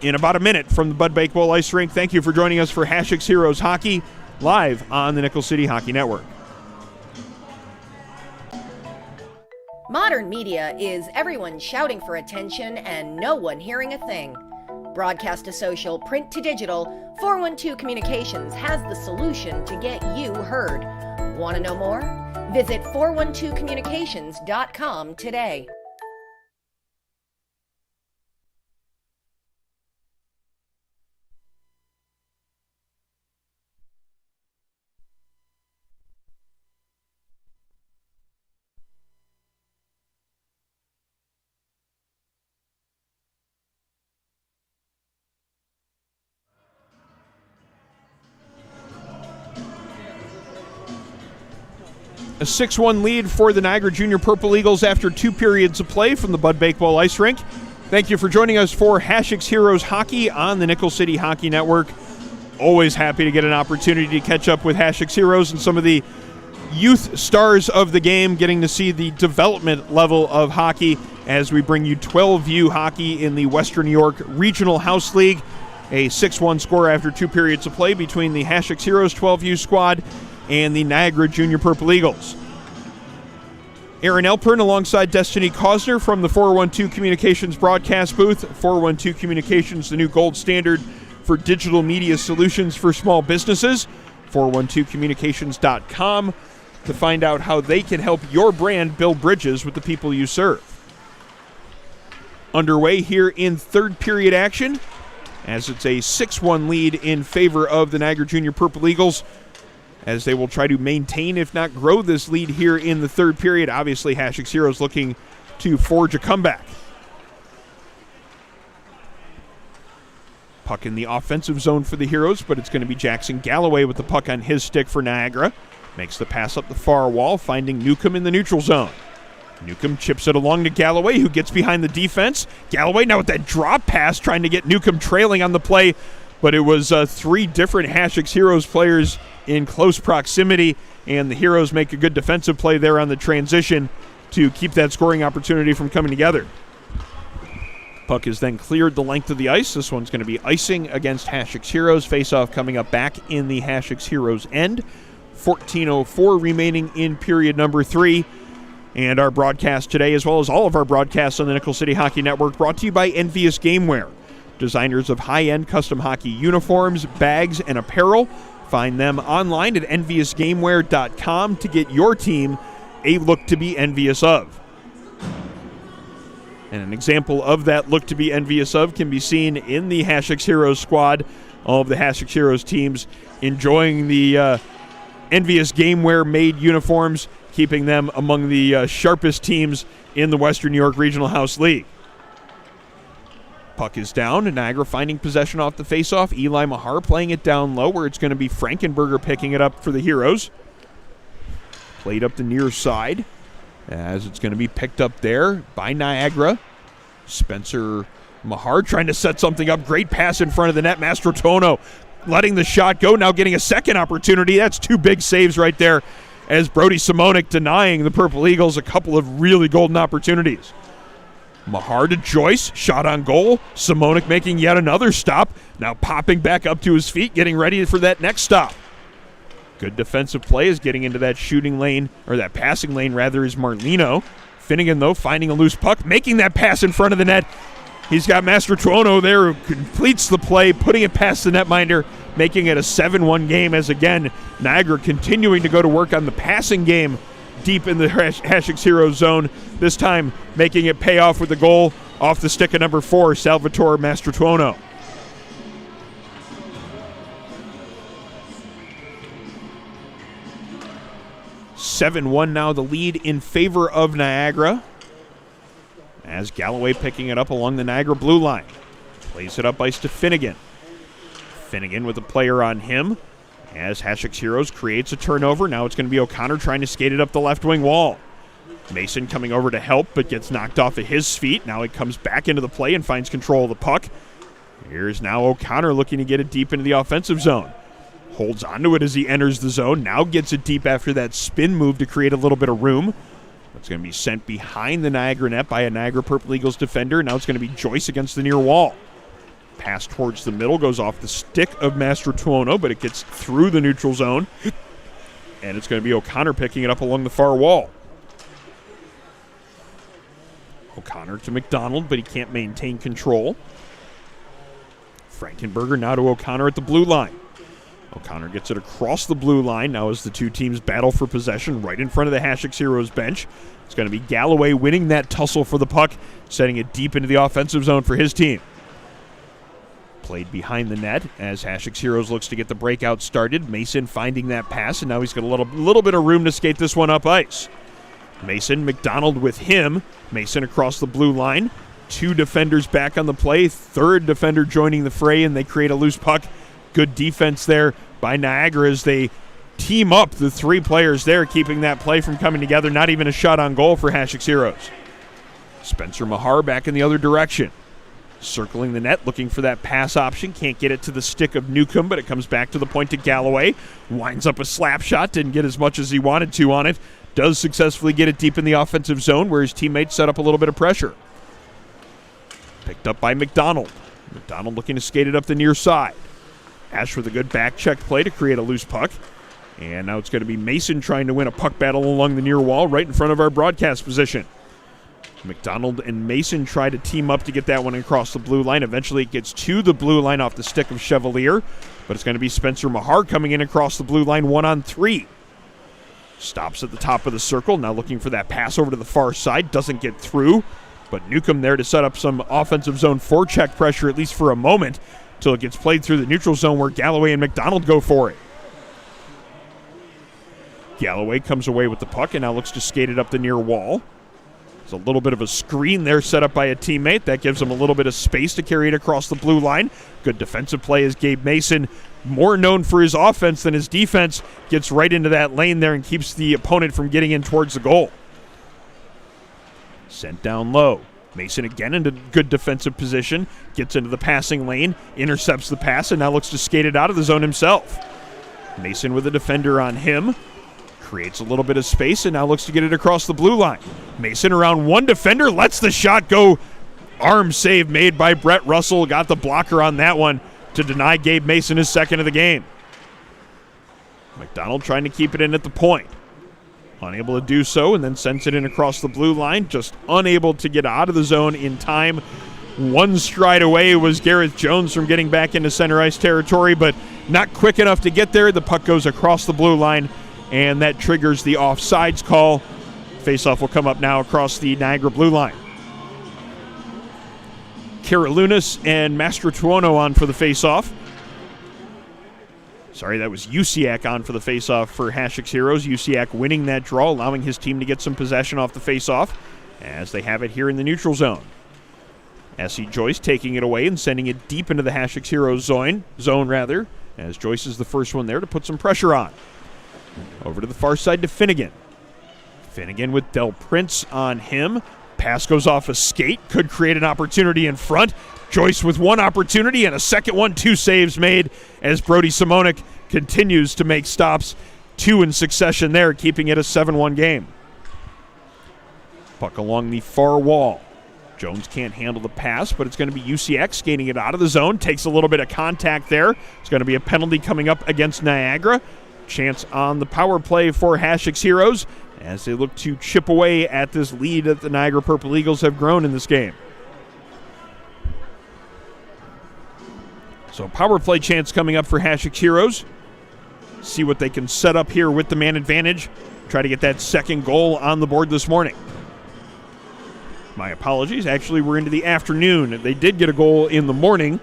in about a minute from the Bud Bakewell Ice Rink. Thank you for joining us for Hasek's Heroes Hockey live on the Nickel City Hockey Network. Modern media is everyone shouting for attention and no one hearing a thing. Broadcast to social, print to digital, 412 Communications has the solution to get you heard. Want to know more? Visit 412communications.com today. A 6-1 lead for the Niagara Junior Purple Eagles after 2 periods of play from the Bud Bakewell Ice Rink. Thank you for joining us for Hasek's Heroes Hockey on the Nickel City Hockey Network. Always happy to get an opportunity to catch up with Hasek's Heroes and some of the youth stars of the game, getting to see the development level of hockey as we bring you 12U hockey in the Western New York Regional House League. A 6-1 score after 2 periods of play between the Hasek's Heroes 12U squad and the Niagara Junior Purple Eagles. Aaron Elpern alongside Destiny Kosner from the 412 Communications broadcast booth. 412 Communications, the new gold standard for digital media solutions for small businesses. 412communications.com to find out how they can help your brand build bridges with the people you serve. Underway here in third period action as it's a 6-1 lead in favor of the Niagara Junior Purple Eagles, as they will try to maintain, if not grow, this lead here in the third period. Obviously, Hasek's Heroes looking to forge a comeback. Puck in the offensive zone for the Heroes, but it's going to be Jackson Galloway with the puck on his stick for Niagara. Makes the pass up the far wall, finding Newcomb in the neutral zone. Newcomb chips it along to Galloway, who gets behind the defense. Galloway now with that drop pass, trying to get Newcomb trailing on the play, but it was 3 different Hasek's Heroes players in close proximity, and the Heroes make a good defensive play there on the transition to keep that scoring opportunity from coming together. Puck is then cleared the length of the ice. This one's going to be icing against Hasek's Heroes. Face-off coming up back in the Hasek's Heroes end. 14:04 remaining in period number 3. And our broadcast today, as well as all of our broadcasts on the Nickel City Hockey Network, brought to you by Envious Gameware, designers of high-end custom hockey uniforms, bags, and apparel. Find them online at enviousgameware.com to get your team a look to be envious of. And an example of that look to be envious of can be seen in the Hasek's Heroes squad. All of the Hasek's Heroes teams enjoying the Envious Gameware made uniforms, keeping them among the sharpest teams in the Western New York Regional House League. Puck is down, and Niagara finding possession off the faceoff. Eli Mahar playing it down low, where it's going to be Frankenberger picking it up for the Heroes. Played up the near side, as it's going to be picked up there by Niagara. Spencer Mahar trying to set something up. Great pass in front of the net. Mastrotono letting the shot go, now getting a second opportunity. That's 2 big saves right there, as Brody Simonik denying the Purple Eagles a couple of really golden opportunities. Mahar to Joyce, shot on goal. Simonik making yet another stop. Now popping back up to his feet, getting ready for that next stop. Good defensive play is getting into that shooting lane, or that passing lane rather, is Marlino. Finnegan, though, finding a loose puck, making that pass in front of the net. He's got Mastrotuono there, who completes the play, putting it past the netminder, making it a 7-1 game, as again, Niagara continuing to go to work on the passing game deep in the Hasek's Heroes zone, this time making it pay off with a goal off the stick of number 4, Salvatore Mastrotuono. (7-1) now the lead in favor of Niagara, as Galloway picking it up along the Niagara blue line. Plays it up ice to Finnegan. Finnegan with a player on him. As Hasek's Heroes creates a turnover, now it's going to be O'Connor trying to skate it up the left wing wall. Mason coming over to help, but gets knocked off of his feet. Now he comes back into the play and finds control of the puck. Here's now O'Connor looking to get it deep into the offensive zone. Holds onto it as he enters the zone. Now gets it deep after that spin move to create a little bit of room. It's going to be sent behind the Niagara net by a Niagara Purple Eagles defender. Now it's going to be Joyce against the near wall. Pass towards the middle, goes off the stick of Mastrotuono, but it gets through the neutral zone. And it's going to be O'Connor picking it up along the far wall. O'Connor to McDonald, but he can't maintain control. Frankenberger now to O'Connor at the blue line. O'Connor gets it across the blue line now as the two teams battle for possession right in front of the Hasek's Heroes bench. It's going to be Galloway winning that tussle for the puck, setting it deep into the offensive zone for his team. Played behind the net as Hasek's Heroes looks to get the breakout started. Mason finding that pass, and now he's got a little bit of room to skate this one up ice. Mason, McDonald with him. Mason across the blue line. Two defenders back on the play. Third defender joining the fray, and they create a loose puck. Good defense there by Niagara as they team up the three players there, keeping that play from coming together. Not even a shot on goal for Hasek's Heroes. Spencer Mahar back in the other direction. Circling the net, looking for that pass option. Can't get it to the stick of Newcomb, but it comes back to the point to Galloway. Winds up a slap shot. Didn't get as much as he wanted to on it. Does successfully get it deep in the offensive zone where his teammates set up a little bit of pressure. Picked up by McDonald. McDonald looking to skate it up the near side. Ash with a good back check play to create a loose puck. And now it's going to be Mason trying to win a puck battle along the near wall right in front of our broadcast position. McDonald and Mason try to team up to get that one across the blue line. Eventually it gets to the blue line off the stick of Chevalier, but it's going to be Spencer Mahar coming in across the blue line 1-on-3. Stops at the top of the circle, now looking for that pass over to the far side. Doesn't get through, but Newcomb there to set up some offensive zone forecheck pressure, at least for a moment, until it gets played through the neutral zone where Galloway and McDonald go for it. Galloway comes away with the puck and now looks to skate it up the near wall. There's a little bit of a screen there set up by a teammate. That gives him a little bit of space to carry it across the blue line. Good defensive play as Gabe Mason, more known for his offense than his defense, gets right into that lane there and keeps the opponent from getting in towards the goal. Sent down low. Mason again into good defensive position. Gets into the passing lane. Intercepts the pass and now looks to skate it out of the zone himself. Mason with a defender on him. Creates a little bit of space and now looks to get it across the blue line. Mason around one defender, lets the shot go. Arm save made by Brett Russell. Got the blocker on that one to deny Gabe Mason his second of the game. McDonald trying to keep it in at the point. Unable to do so and then sends it in across the blue line. Just unable to get out of the zone in time. One stride away was Gareth Jones from getting back into center ice territory, but not quick enough to get there. The puck goes across the blue line, and that triggers the offsides call. Faceoff will come up now across the Niagara blue line. Karalunas and Mastrotuono on for the faceoff. Sorry, that was Usiak on for the faceoff for Hasek's Heroes. Usiak winning that draw, allowing his team to get some possession off the faceoff as they have it here in the neutral zone. S.E. Joyce taking it away and sending it deep into the Hasek's Heroes zone, as Joyce is the first one there to put some pressure on. Over to the far side to Finnegan. Finnegan with Del Prince on him. Pass goes off a skate. Could create an opportunity in front. Joyce with one opportunity and a second one. 2 saves made as Brody Simonik continues to make stops. 2 in succession there, keeping it a 7-1 game. Puck along the far wall. Jones can't handle the pass, but it's going to be UCX skating it out of the zone. Takes a little bit of contact there. It's going to be a penalty coming up against Niagara. Chance on the power play for Hasek's Heroes as they look to chip away at this lead that the Niagara Purple Eagles have grown in this game. So power play chance coming up for Hasek's Heroes. See what they can set up here with the man advantage. Try to get that second goal on the board this morning. My apologies. Actually, we're into the afternoon. They did get a goal in the morning,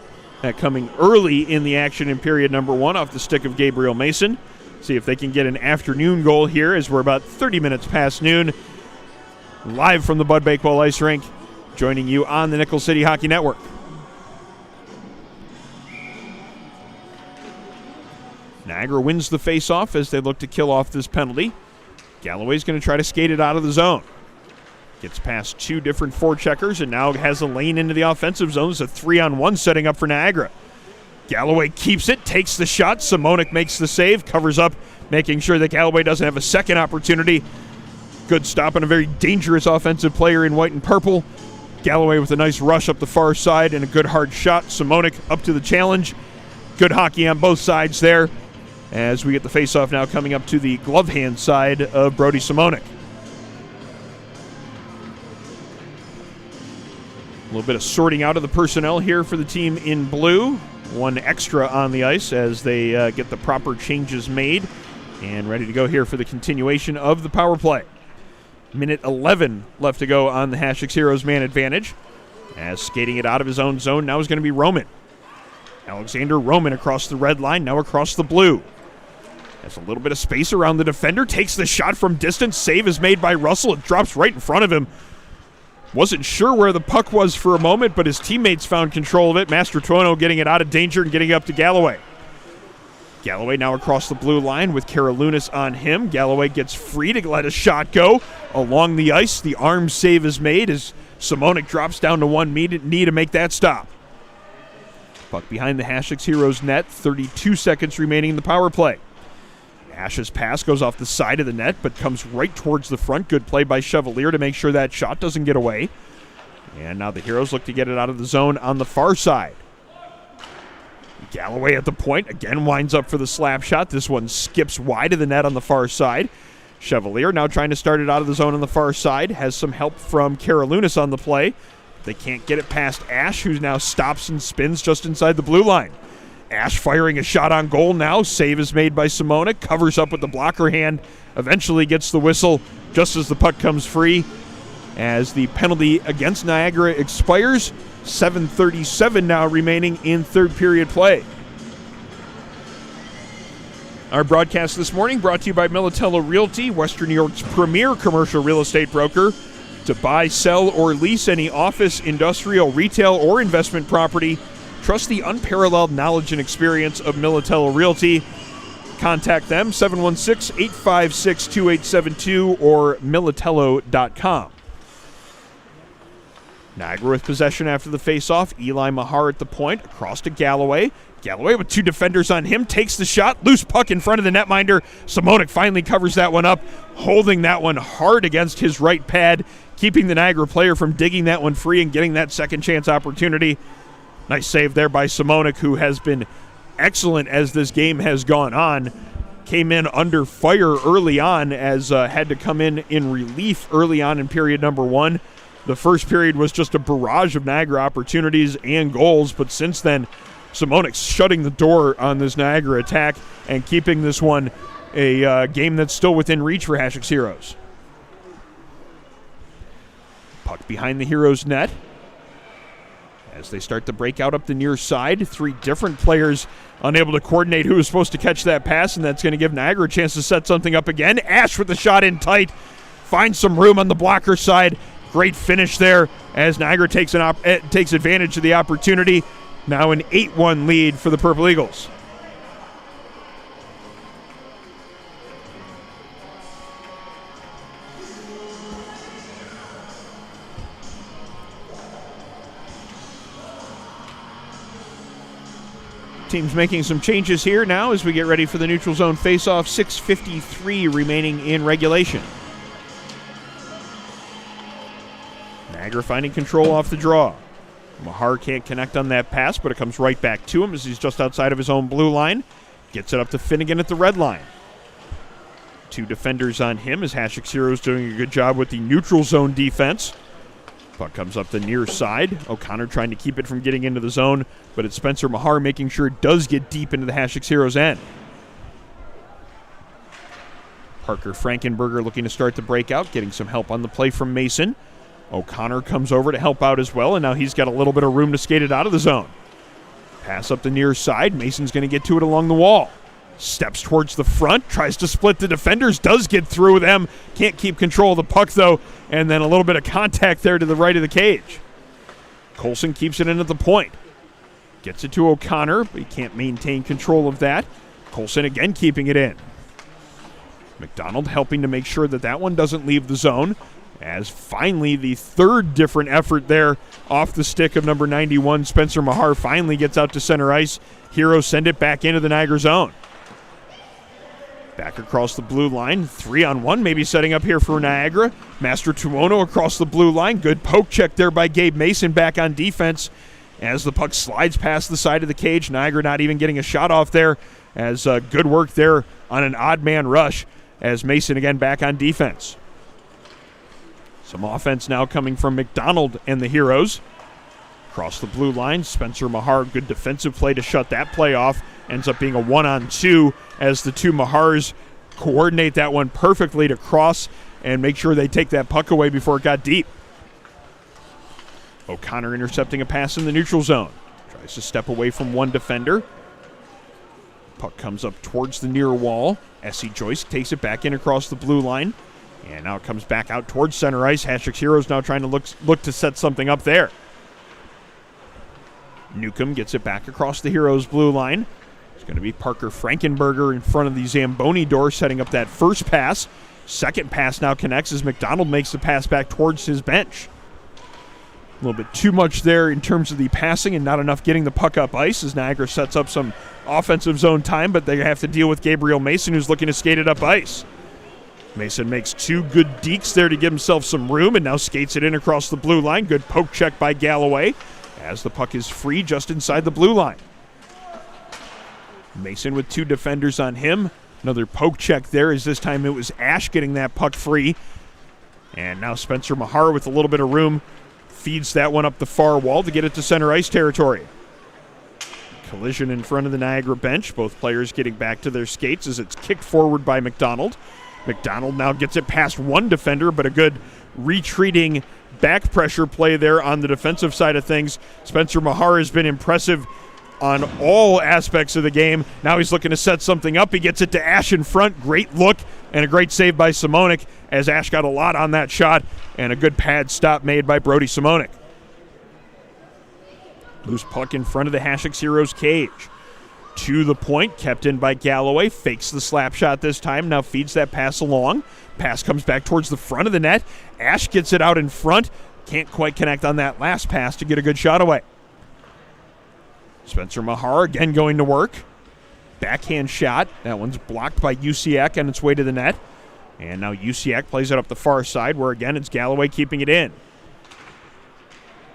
coming early in the action in period number 1 off the stick of Gabriel Mason. See if they can get an afternoon goal here as we're about 30 minutes past noon. Live from the Bud Bakewell Ice Rink, joining you on the Nickel City Hockey Network. Niagara wins the face-off as they look to kill off this penalty. Galloway's going to try to skate it out of the zone. Gets past two different forecheckers and now has a lane into the offensive zone. It's a 3-on-1 setting up for Niagara. Galloway keeps it, takes the shot. Simonik makes the save, covers up, making sure that Galloway doesn't have a second opportunity. Good stop on a very dangerous offensive player in white and purple. Galloway with a nice rush up the far side and a good hard shot. Simonik up to the challenge. Good hockey on both sides there as we get the faceoff now coming up to the glove hand side of Brody Simonik. A little bit of sorting out of the personnel here for the team in blue. One extra on the ice as they get the proper changes made and ready to go here for the continuation of the power play. Minute 11 left to go on the Hasek Heroes man advantage. As skating it out of his own zone now is going to be Roman. Alexander Roman across the red line, now across the blue. Has a little bit of space around the defender, takes the shot from distance. Save is made by Russell. It drops right in front of him. Wasn't sure where the puck was for a moment, but his teammates found control of it. Mastrotuono getting it out of danger and getting it up to Galloway. Galloway now across the blue line with Karalunas on him. Galloway gets free to let a shot go along the ice. The arm save is made as Simonik drops down to one knee to make that stop. Puck behind the Hasek Heroes net, 32 seconds remaining in the power play. Ash's pass goes off the side of the net, but comes right towards the front. Good play by Chevalier to make sure that shot doesn't get away. And now the Heroes look to get it out of the zone on the far side. Galloway at the point, again winds up for the slap shot. This one skips wide of the net on the far side. Chevalier now trying to start it out of the zone on the far side. Has some help from Karalunas on the play. They can't get it past Ash, who now stops and spins just inside the blue line. Ash firing a shot on goal now. Save is made by Simonik. Covers up with the blocker hand. Eventually gets the whistle just as the puck comes free. As the penalty against Niagara expires. 7:37 now remaining in third period play. Our broadcast this morning brought to you by Militello Realty, Western New York's premier commercial real estate broker. To buy, sell, or lease any office, industrial, retail, or investment property, trust the unparalleled knowledge and experience of Militello Realty. Contact them, 716-856-2872 or militello.com. Niagara with possession after the faceoff. Eli Mahar at the point, across to Galloway. Galloway with two defenders on him, takes the shot, loose puck in front of the netminder. Simonik finally covers that one up, holding that one hard against his right pad, keeping the Niagara player from digging that one free and getting that second chance opportunity. Nice save there by Simonik, who has been excellent as this game has gone on. Came in under fire early on as had to come in relief early on in period number one. The first period was just a barrage of Niagara opportunities and goals, but since then, Simonik's shutting the door on this Niagara attack and keeping this one a game that's still within reach for Hasek Heroes. Puck behind the Heroes' net. As they start to break out up the near side, three different players unable to coordinate who was supposed to catch that pass, and that's going to give Niagara a chance to set something up again. Ash with the shot in tight, finds some room on the blocker side. Great finish there as Niagara takes advantage of the opportunity. Now an 8-1 lead for the Purple Eagles. Teams making some changes here now as we get ready for the neutral zone faceoff. 6:53 remaining in regulation. Niagara finding control off the draw. Mahar can't connect on that pass, but it comes right back to him as he's just outside of his own blue line. Gets it up to Finnegan at the red line. Two defenders on him as Hasek Heroes doing a good job with the neutral zone defense. Puck comes up the near side. O'Connor trying to keep it from getting into the zone, but it's Spencer Mahar making sure it does get deep into the Hasek Heroes end. Parker Frankenberger looking to start the breakout, getting some help on the play from Mason. O'Connor comes over to help out as well, and now he's got a little bit of room to skate it out of the zone. Pass up the near side. Mason's going to get to it along the wall. Steps towards the front, tries to split the defenders, does get through them. Can't keep control of the puck, though, and then a little bit of contact there to the right of the cage. Colson keeps it in at the point. Gets it to O'Connor, but he can't maintain control of that. Colson again keeping it in. McDonald helping to make sure that one doesn't leave the zone, as finally the third different effort there off the stick of number 91, Spencer Mahar, finally gets out to center ice. Heroes send it back into the Niagara zone. Back across the blue line, 3-on-1 maybe setting up here for Niagara. Master Tuono across the blue line. Good poke check there by Gabe Mason back on defense as the puck slides past the side of the cage. Niagara not even getting a shot off there, as good work there on an odd man rush as Mason again back on defense. Some offense now coming from McDonald and the Heroes. Across the blue line, Spencer Mahar, good defensive play to shut that play off. Ends up being a 1-on-2 as the two Mahars coordinate that one perfectly to cross and make sure they take that puck away before it got deep. O'Connor intercepting a pass in the neutral zone. Tries to step away from one defender. Puck comes up towards the near wall. S.E. Joyce takes it back in across the blue line. And now it comes back out towards center ice. Hasek's Heroes now trying to look to set something up there. Newcomb gets it back across the Heroes' blue line. It's going to be Parker Frankenberger in front of the Zamboni door setting up that first pass. Second pass now connects as McDonald makes the pass back towards his bench. A little bit too much there in terms of the passing and not enough getting the puck up ice as Niagara sets up some offensive zone time, but they have to deal with Gabriel Mason, who's looking to skate it up ice. Mason makes two good dekes there to give himself some room and now skates it in across the blue line. Good poke check by Galloway as the puck is free just inside the blue line. Mason with two defenders on him. Another poke check there, as this time it was Ash getting that puck free. And now Spencer Mahar with a little bit of room feeds that one up the far wall to get it to center ice territory. Collision in front of the Niagara bench. Both players getting back to their skates as it's kicked forward by McDonald. McDonald now gets it past one defender, but a good retreating back pressure play there on the defensive side of things. Spencer Mahar has been impressive on all aspects of the game. Now he's looking to set something up. He gets it to Ash in front. Great look and a great save by Simonik, as Ash got a lot on that shot, and a good pad stop made by Brody Simonik. Loose puck in front of the Hasek's Heroes cage. To the point, kept in by Galloway. Fakes the slap shot this time. Now feeds that pass along. Pass comes back towards the front of the net. Ash gets it out in front. Can't quite connect on that last pass to get a good shot away. Spencer Mahar again going to work. Backhand shot. That one's blocked by Usiak on its way to the net. And now Usiak plays it up the far side, where again it's Galloway keeping it in.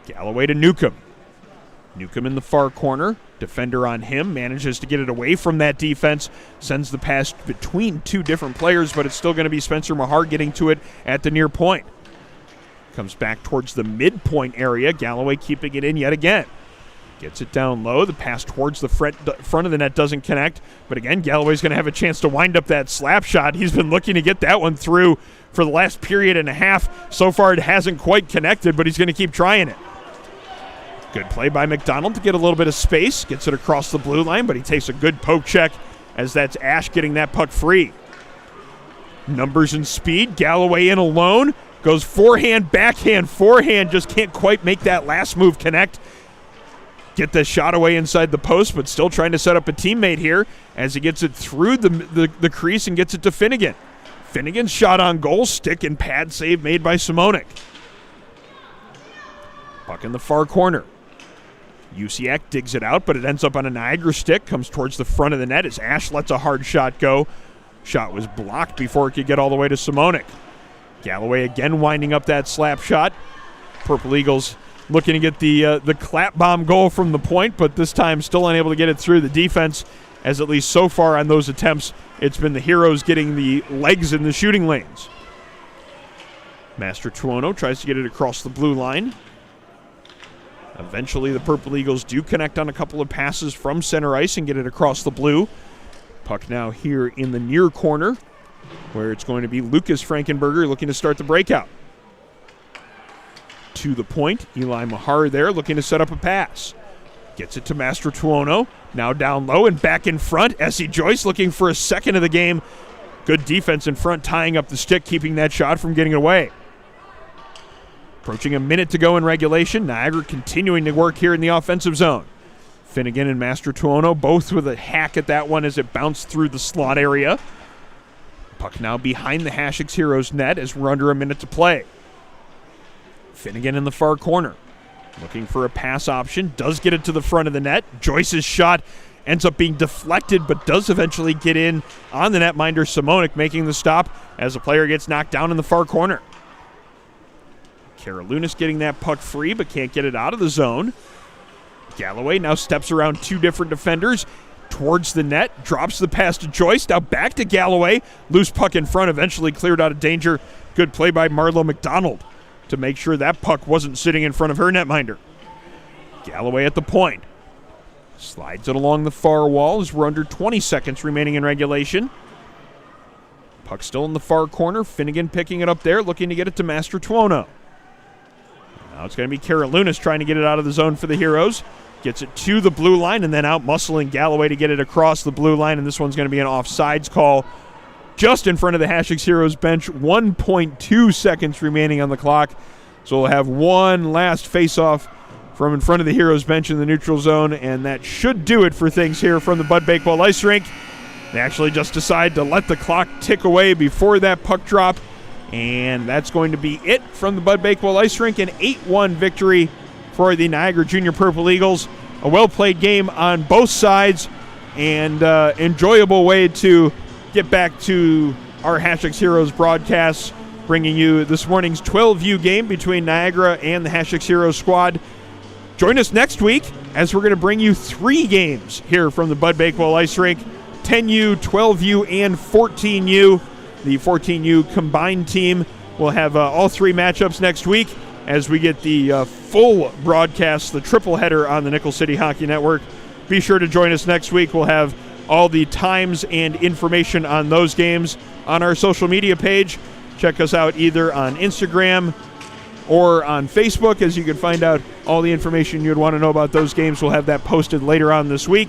Galloway to Newcomb. Newcomb in the far corner. Defender on him. Manages to get it away from that defense. Sends the pass between two different players, but it's still going to be Spencer Mahar getting to it at the near point. Comes back towards the midpoint area. Galloway keeping it in yet again. Gets it down low. The pass towards the front of the net doesn't connect. But again, Galloway's going to have a chance to wind up that slap shot. He's been looking to get that one through for the last period and a half. So far it hasn't quite connected, but he's going to keep trying it. Good play by McDonald to get a little bit of space. Gets it across the blue line, but he takes a good poke check as that's Ash getting that puck free. Numbers and speed. Galloway in alone. Goes forehand, backhand, forehand. Just can't quite make that last move connect. Get the shot away inside the post, but still trying to set up a teammate here as he gets it through the crease and gets it to Finnegan. Finnegan's shot on goal. Stick and pad save made by Simonik. Puck in the far corner. Usiak digs it out, but it ends up on a Niagara stick. Comes towards the front of the net as Ash lets a hard shot go. Shot was blocked before it could get all the way to Simonik. Galloway again winding up that slap shot. Purple Eagles looking to get the clap bomb goal from the point, but this time still unable to get it through the defense, as at least so far on those attempts, it's been the Heroes getting the legs in the shooting lanes. Master Tuono tries to get it across the blue line. Eventually the Purple Eagles do connect on a couple of passes from center ice and get it across the blue. Puck now here in the near corner, where it's going to be Lucas Frankenberger looking to start the breakout. To the point, Eli Mahar there looking to set up a pass. Gets it to Master Tuono, now down low and back in front. S.E. Joyce looking for a second of the game. Good defense in front, tying up the stick, keeping that shot from getting away. Approaching a minute to go in regulation. Niagara continuing to work here in the offensive zone. Finnegan and Mastratuono both with a hack at that one as it bounced through the slot area. Puck now behind the Hasek's Heroes net as we're under a minute to play. Finnegan in the far corner, looking for a pass option, does get it to the front of the net. Joyce's shot ends up being deflected, but does eventually get in on the netminder. Simonik making the stop as the player gets knocked down in the far corner. Karalunas getting that puck free, but can't get it out of the zone. Galloway now steps around two different defenders towards the net, drops the pass to Joyce, now back to Galloway. Loose puck in front, eventually cleared out of danger. Good play by Marlo McDonald to make sure that puck wasn't sitting in front of her netminder. Galloway at the point. Slides it along the far wall as we're under 20 seconds remaining in regulation. Puck still in the far corner. Finnegan picking it up there, looking to get it to Mastratuono. Now it's going to be Karalunas trying to get it out of the zone for the Heroes. Gets it to the blue line and then out muscling Galloway to get it across the blue line, and this one's going to be an offsides call just in front of the Hasek's Heroes bench. 1.2 seconds remaining on the clock, so we'll have one last face-off from in front of the Heroes bench in the neutral zone, and that should do it for things here from the Bud Bakewell Ice Rink. They actually just decide to let the clock tick away before that puck drop, and that's going to be it from the Bud Bakewell Ice Rink. An 8-1 victory for the Niagara Junior Purple Eagles. A well-played game on both sides, and enjoyable way to get back to our Hasek's Heroes broadcasts, bringing you this morning's 12U game between Niagara and the Hasek's Heroes squad. Join us next week as we're going to bring you 3 games here from the Bud Bakewell Ice Rink, 10U, 12U, and 14U. The 14U combined team will have all 3 matchups next week as we get the full broadcast, the triple header on the Nickel City Hockey Network. Be sure to join us next week. We'll have all the times and information on those games on our social media page. Check us out either on Instagram or on Facebook, as you can find out all the information you'd want to know about those games. We'll have that posted later on this week.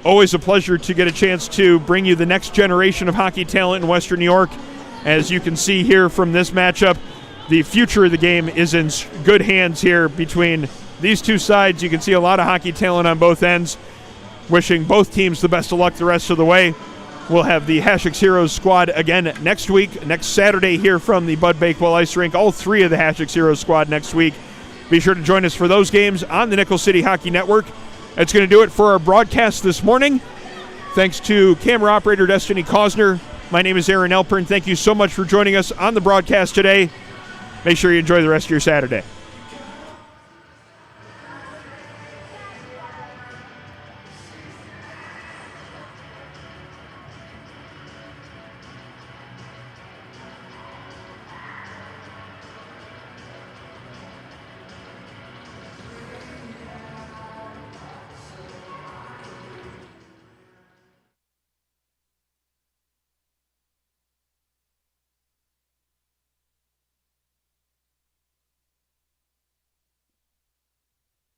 Always a pleasure to get a chance to bring you the next generation of hockey talent in Western New York. As you can see here from this matchup, the future of the game is in good hands here between these two sides. You can see a lot of hockey talent on both ends. Wishing both teams the best of luck the rest of the way. We'll have the Hasek's Heroes squad again next week, next Saturday here from the Bud Bakewell Ice Rink. All 3 of the Hasek's Heroes squad next week. Be sure to join us for those games on the Nickel City Hockey Network. That's going to do it for our broadcast this morning. Thanks to camera operator Destiny Kosner. My name is Aaron Elpern. Thank you so much for joining us on the broadcast today. Make sure you enjoy the rest of your Saturday.